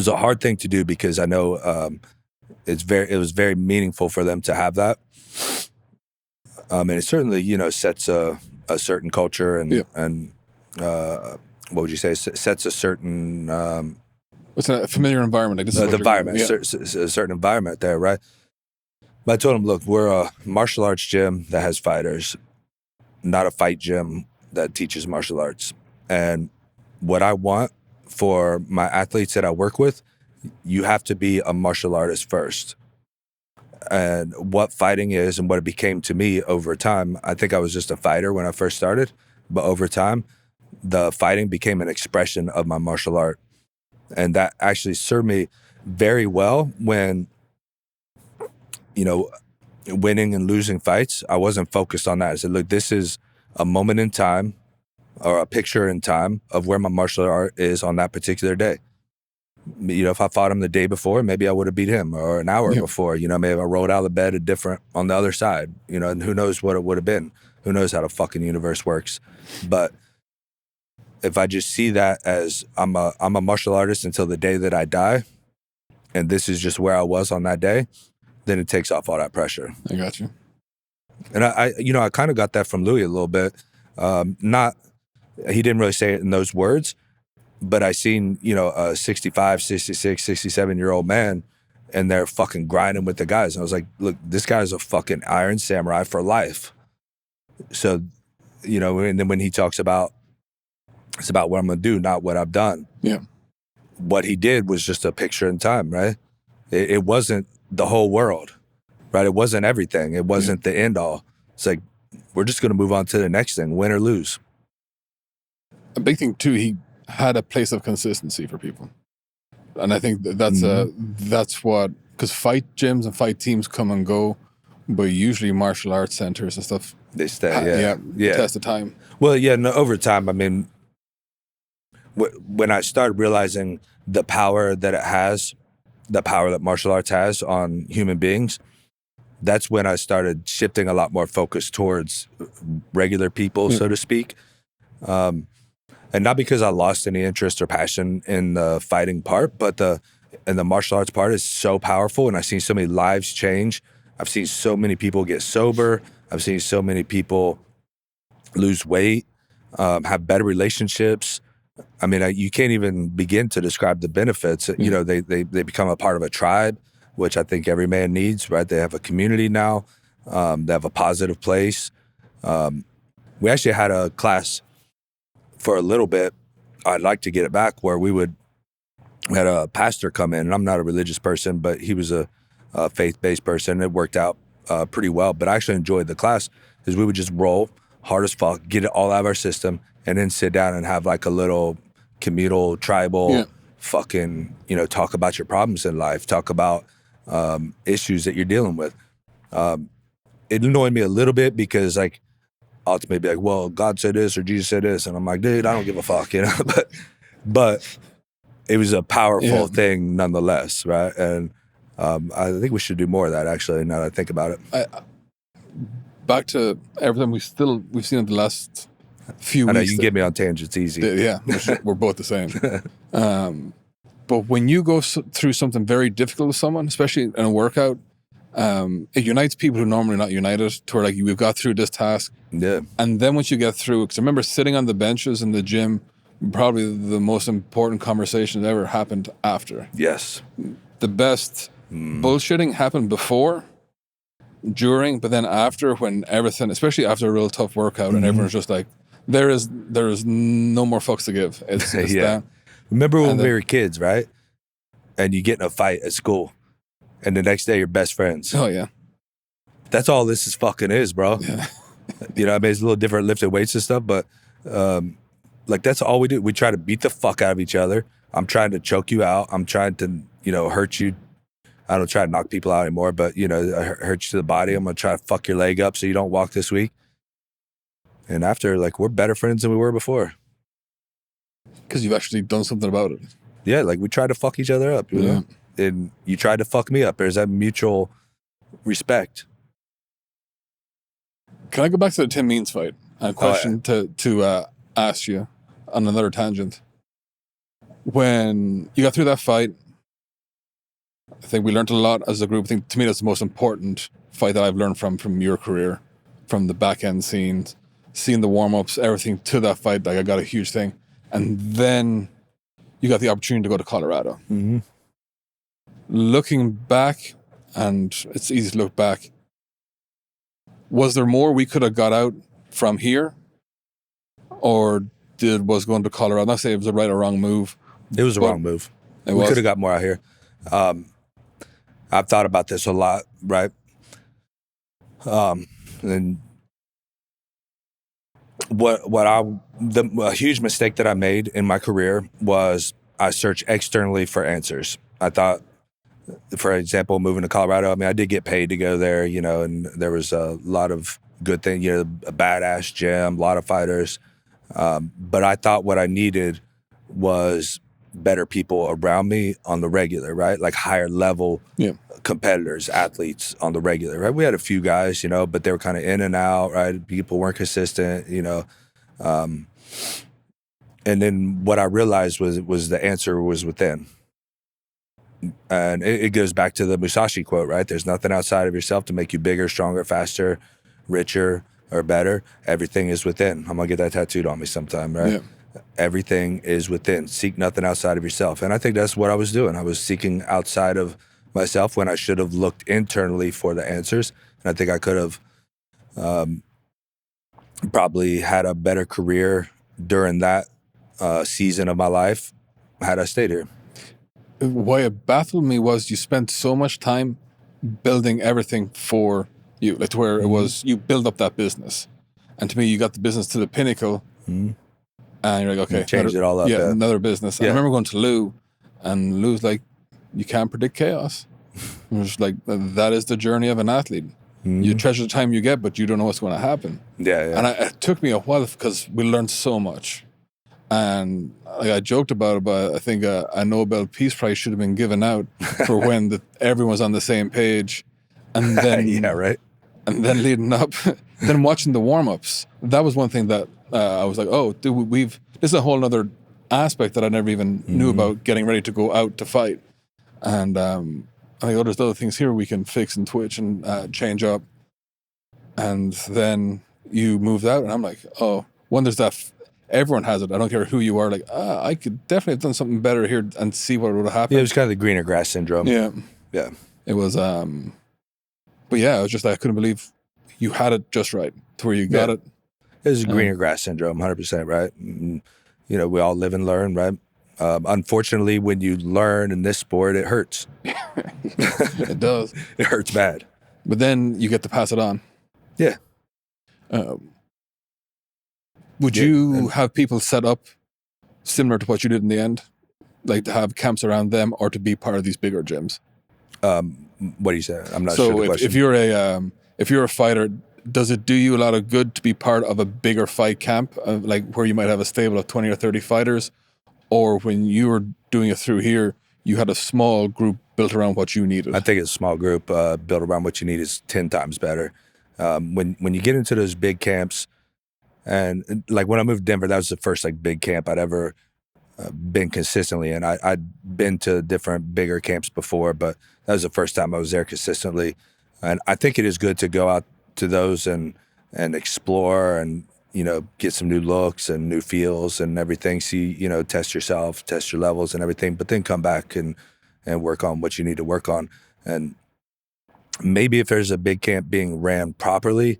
a hard thing to do because I know it was very meaningful for them to have that. And it certainly, sets a certain culture and what would you say, sets a certain... What's a familiar environment? Like this is the environment, a certain environment there, right? But I told him, look, we're a martial arts gym that has fighters, not a fight gym that teaches martial arts. And what I want for my athletes that I work with, you have to be a martial artist first. And what fighting is and what it became to me over time, I think I was just a fighter when I first started, but over time, the fighting became an expression of my martial art. And that actually served me very well when, winning and losing fights. I wasn't focused on that. I said, look, this is a moment in time or a picture in time of where my martial art is on that particular day. If I fought him the day before, maybe I would have beat him, or an hour before, maybe I rolled out of the bed on the other side, and who knows what it would have been. Who knows how the fucking universe works. But if I just see that as I'm a martial artist until the day that I die, and this is just where I was on that day, then it takes off all that pressure. I got you. And I kind of got that from Louie a little bit. He didn't really say it in those words, but I seen, a 65, 66, 67-year-old man, and they're fucking grinding with the guys. And I was like, look, this guy's a fucking iron samurai for life. So, and then when he talks about, it's about what I'm going to do, not what I've done. Yeah. What he did was just a picture in time, right? It wasn't the whole world, right? It wasn't everything. It wasn't the end all. It's like, we're just going to move on to the next thing, win or lose. A big thing too, he had a place of consistency for people. And I think that's what, because fight gyms and fight teams come and go, but usually martial arts centers and stuff, they stay, test of time. Well, yeah, no, over time, I mean, when I started realizing the power that it has, the power that martial arts has on human beings, that's when I started shifting a lot more focus towards regular people, so to speak. And not because I lost any interest or passion in the fighting part, but the martial arts part is so powerful, and I've seen so many lives change. I've seen so many people get sober. I've seen so many people lose weight, have better relationships. I mean, you can't even begin to describe the benefits. They become a part of a tribe, which I think every man needs, right? They have a community now. They have a positive place. We actually had a class for a little bit. I'd like to get it back, where we had a pastor come in, and I'm not a religious person, but he was a faith-based person. It worked out pretty well, but I actually enjoyed the class because we would just roll hard as fuck, get it all out of our system, and then sit down and have like a little communal, tribal, fucking, talk about your problems in life, talk about issues that you're dealing with. It annoyed me a little bit because, like, ultimately be like, well, God said this or Jesus said this, and I'm like, dude, I don't give a fuck, but it was a powerful thing nonetheless, right? And I think we should do more of that, actually, now that I think about it. Back to everything we've seen in the last few weeks. I know, you can get me on tangents easy. Yeah, we're both the same. But when you go through something very difficult with someone, especially in a workout, it unites people who are normally not united, to where, like, we've got through this task. Yeah. And then once you get through, because I remember sitting on the benches in the gym, probably the most important conversation that ever happened after. Yes. The best bullshitting happened before, during, but then after, when everything, especially after a real tough workout, and everyone's just like, there is no more fucks to give. It's down. Remember when we were kids, right? And you get in a fight at school, and the next day you're best friends. Oh yeah. That's all this is bro. Yeah. I mean, it's a little different, lifting weights and stuff, but like, that's all we do. We try to beat the fuck out of each other. I'm trying to choke you out. I'm trying to, hurt you. I don't try to knock people out anymore, but, I hurt you to the body. I'm going to try to fuck your leg up so you don't walk this week. And after, like, we're better friends than we were before. Because you've actually done something about it. Yeah, like, we tried to fuck each other up, you know? And you tried to fuck me up. There's that mutual respect. Can I go back to the Tim Means fight? A question to ask you on another tangent. When you got through that fight, I think we learned a lot as a group. I think, to me, that's the most important fight that I've learned from your career, from the back end scenes, seeing the warm-ups, everything to that fight. Like, I got a huge thing. And then you got the opportunity to go to Colorado. Mm-hmm. Looking back, and it's easy to look back, was there more we could have got out from here? Or was going to Colorado, I'm not saying it was a right or wrong move. It was a wrong move. We could have got more out here. I've thought about this a lot, right? And a huge mistake that I made in my career was I searched externally for answers. I thought, for example, moving to Colorado, I mean, I did get paid to go there, and there was a lot of good things, a badass gym, a lot of fighters. But I thought what I needed was better people around me on the regular, right? Like higher level competitors, athletes on the regular, right? We had a few guys, but they were kind of in and out, right? People weren't consistent, And then what I realized was the answer was within. And it goes back to the Musashi quote, right? There's nothing outside of yourself to make you bigger, stronger, faster, richer, or better. Everything is within. I'm going to get that tattooed on me sometime, right? Yeah. Everything is within. Seek nothing outside of yourself. And I think that's what I was doing. I was seeking outside of myself when I should have looked internally for the answers. And I think I could have probably had a better career during that season of my life had I stayed here. Why it baffled me was you spent so much time building everything for you, like to where it was you build up that business, and to me you got the business to the pinnacle, and you're like, okay, Changed it all up. yeah, another business. And I remember going to Lou, and Lou's like, you can't predict chaos. And it was like, that is the journey of an athlete. You treasure the time you get, but you don't know what's going to happen. Yeah. And it took me a while because we learned so much. And I joked about it, but I think a Nobel Peace Prize should have been given out for when everyone was on the same page. And then, yeah, right. And then leading up, then watching the warm-ups. That was one thing that I was like, oh, dude, this is a whole other aspect that I never even knew about, getting ready to go out to fight. And I think, oh, there's other things here we can fix and twitch and change up. And then you moved out, and I'm like, oh, there's that. Everyone has it. I don't care who you are. Like, I could definitely have done something better here and see what would have happened. Yeah, it was kind of the greener grass syndrome. Yeah. It was, but yeah, it was just, I couldn't believe you had it just right to where you got it. It was a greener grass syndrome, 100%, right? And, we all live and learn, right? Unfortunately, when you learn in this sport, it hurts. It does. It hurts bad. But then you get to pass it on. Yeah. Would you have people set up similar to what you did in the end? Like to have camps around them or to be part of these bigger gyms? What do you say? I'm not sure the question. So if you're a fighter, does it do you a lot of good to be part of a bigger fight camp, like where you might have a stable of 20 or 30 fighters? Or when you were doing it through here, you had a small group built around what you needed? I think a small group built around what you need is 10 times better. When you get into those big camps, and like when I moved to Denver, that was the first like big camp I'd ever been consistently in. I'd been to different bigger camps before, but that was the first time I was there consistently. And I think it is good to go out to those and explore and, get some new looks and new feels and everything. See, test yourself, test your levels and everything, but then come back and work on what you need to work on. And maybe if there's a big camp being ran properly,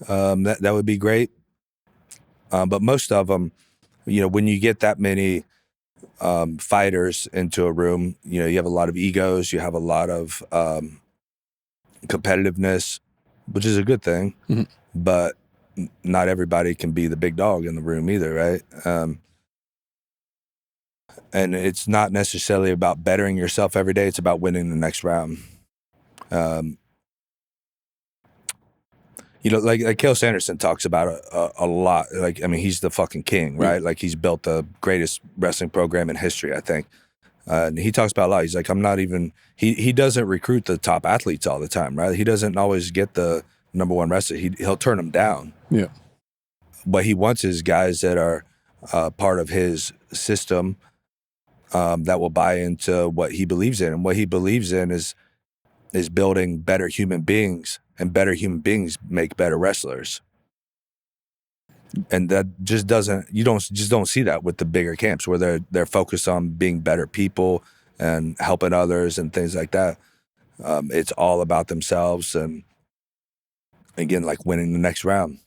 that would be great. But most of them, when you get that many fighters into a room, you have a lot of egos, you have a lot of competitiveness, which is a good thing. Mm-hmm. But not everybody can be the big dog in the room either, right? And it's not necessarily about bettering yourself every day. It's about winning the next round. Like Cael Sanderson talks about a lot. Like, I mean, he's the fucking king, right? Like, he's built the greatest wrestling program in history, I think. And he talks about a lot. He's like, he doesn't recruit the top athletes all the time, right? He doesn't always get the number one wrestler. He'll turn them down. Yeah. What he wants is guys that are part of his system that will buy into what he believes in. And what he believes in is building better human beings. And better human beings make better wrestlers. And that just don't see that with the bigger camps where they're focused on being better people and helping others and things like that. It's all about themselves and, again, like winning the next round.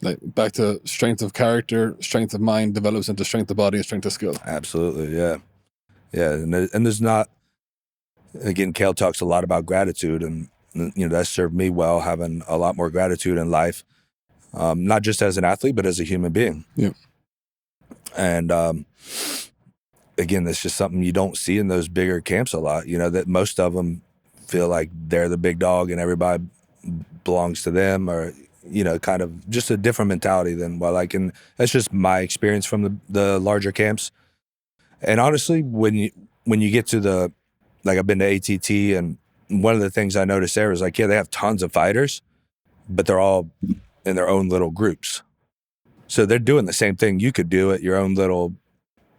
Like back to strength of character, strength of mind develops into strength of body and strength of skill. Absolutely, yeah. Yeah, and there's not, again, Cael talks a lot about gratitude, and that served me well, having a lot more gratitude in life, not just as an athlete, but as a human being. Yeah. And again, that's just something you don't see in those bigger camps a lot, that most of them feel like they're the big dog and everybody belongs to them, or, kind of just a different mentality than and that's just my experience from the larger camps. And honestly, when you get to I've been to ATT, and one of the things I noticed there was they have tons of fighters, but they're all in their own little groups. So they're doing the same thing you could do at your own little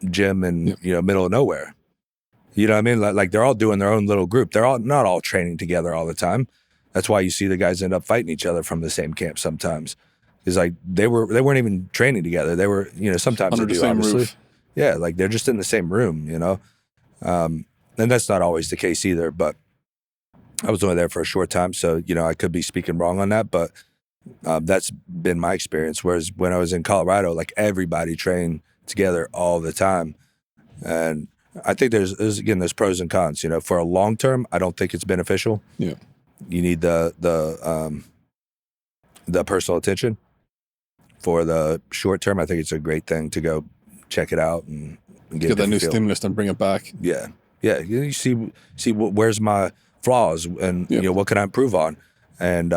gym in middle of nowhere. You know what I mean? Like they're all doing their own little group. They're all not all training together all the time. That's why you see the guys end up fighting each other from the same camp sometimes. Because like they weren't even training together. They were, sometimes Under they the do, same obviously. roof. Yeah, like they're just in the same room, and that's not always the case either. But I was only there for a short time, so I could be speaking wrong on that. But that's been my experience. Whereas when I was in Colorado, like everybody trained together all the time, and I think there's pros and cons. For a long term, I don't think it's beneficial. Yeah, you need the personal attention. For the short term, I think it's a great thing to go check it out and get that new stimulus and bring it back. Yeah. You see where's my flaws and what can I improve on, and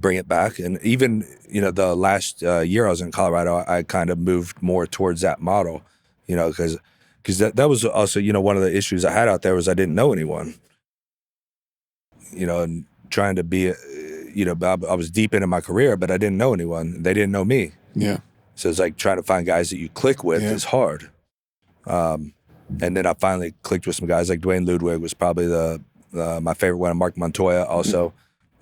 bring it back. And even the last year I was in Colorado, I kind of moved more towards that model, because that was also one of the issues I had out there was I didn't know anyone, and trying to be I was deep into my career, but I didn't know anyone. They didn't know me. Yeah. So it's like trying to find guys that you click with is hard. And then I finally clicked with some guys like Dwayne Ludwig was probably my favorite one. Mark Montoya also.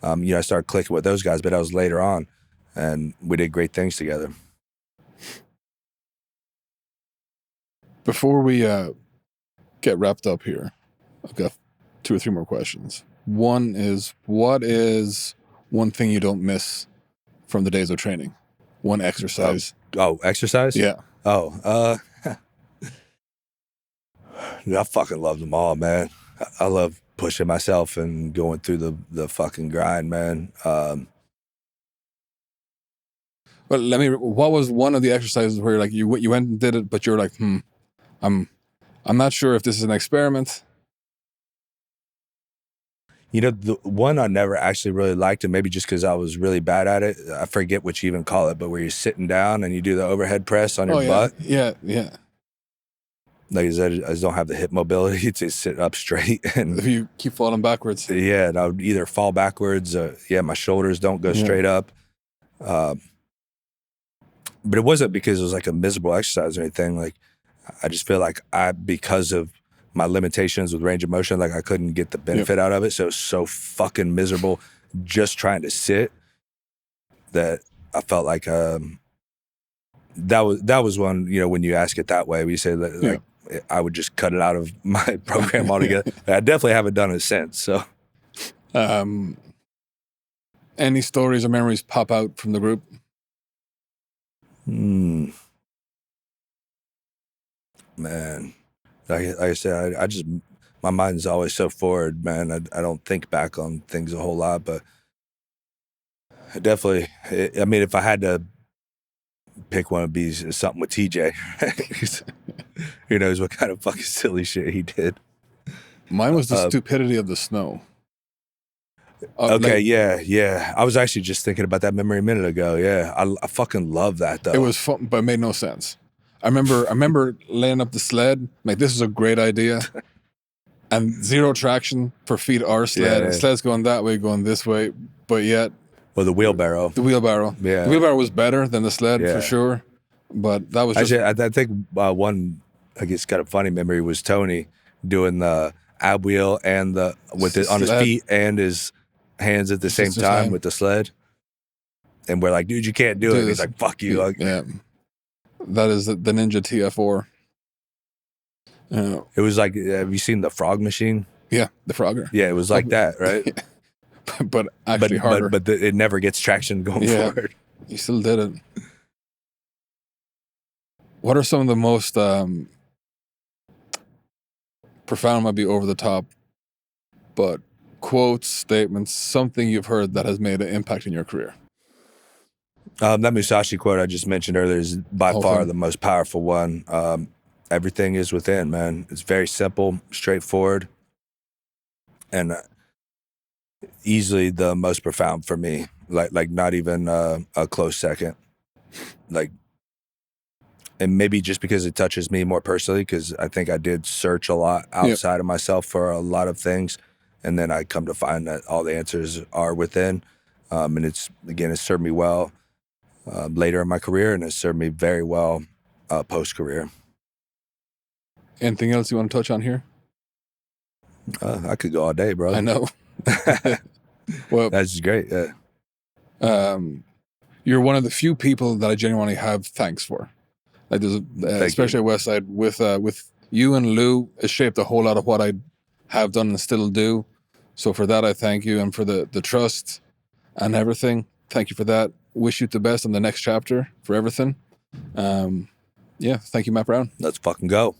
I started clicking with those guys, but that was later on, and we did great things together. Before we get wrapped up here, I've got 2 or 3 more questions. One is, what is one thing you don't miss from the days of training? One exercise. Exercise? Yeah. I fucking love them all, man. I love pushing myself and going through the fucking grind, man. But what was one of the exercises where like you went and did it, but you're like, I'm not sure if this is an experiment. The one I never actually really liked, and maybe just because I was really bad at it, I forget what you even call it, but where you're sitting down and you do the overhead press on your butt. Yeah. Like I just don't have the hip mobility to sit up straight. And if you keep falling backwards. Yeah, and I would either fall backwards, my shoulders don't go straight up. But it wasn't because it was like a miserable exercise or anything. Like, I just feel like because of my limitations with range of motion, like I couldn't get the benefit out of it. So it was so fucking miserable just trying to sit that I felt like that was one, when you ask it that way, we say that like I would just cut it out of my program altogether. I definitely haven't done it since. So any stories or memories pop out from the group? Man, like I said, I just, my mind's always so forward, man. I don't think back on things a whole lot, but I definitely, if I had to pick one, it'd be something with TJ. Who knows what kind of fucking silly shit he did. Mine was the stupidity of the snow. Okay, yeah. I was actually just thinking about that memory a minute ago. Yeah, I fucking love that though. It was fun, but it made no sense. I remember laying up the sled, like this is a great idea, and zero traction for feet or sled. Yeah. The sled's going that way, going this way, but yet. Well, the wheelbarrow. Yeah. The wheelbarrow was better than the sled for sure, but that was just. Actually, I think one, I guess, kind of funny memory was Tony doing the ab wheel and on his feet and his hands at the same time with the sled, and we're like, dude, you can't do it. He's like, fuck you. Yeah. That is the Ninja TF4. It was like, have you seen the frog machine? Yeah, the Frogger. Yeah, it was like that, right? but actually harder. But it never gets traction going forward. You still did it. What are some of the most profound, might be over the top, but quotes, statements, something you've heard that has made an impact in your career? That Musashi quote I just mentioned earlier is by far the most powerful one. Everything is within, man. It's very simple, straightforward, and easily the most profound for me. Like not even a close second. Like, and maybe just because it touches me more personally, because I think I did search a lot outside of myself for a lot of things, and then I come to find that all the answers are within. And it's served me well. later in my career, and it's served me very well post-career. Anything else you want to touch on here? I could go all day, bro. I know. Well, that's great. Yeah. You're one of the few people that I genuinely have thanks for. Like there's, especially at Westside with you and Lou, it shaped a whole lot of what I have done and still do. So for that, I thank you, and for the trust and everything. Thank you for that. Wish you the best on the next chapter for everything. Yeah, thank you, Matt Brown. Let's fucking go.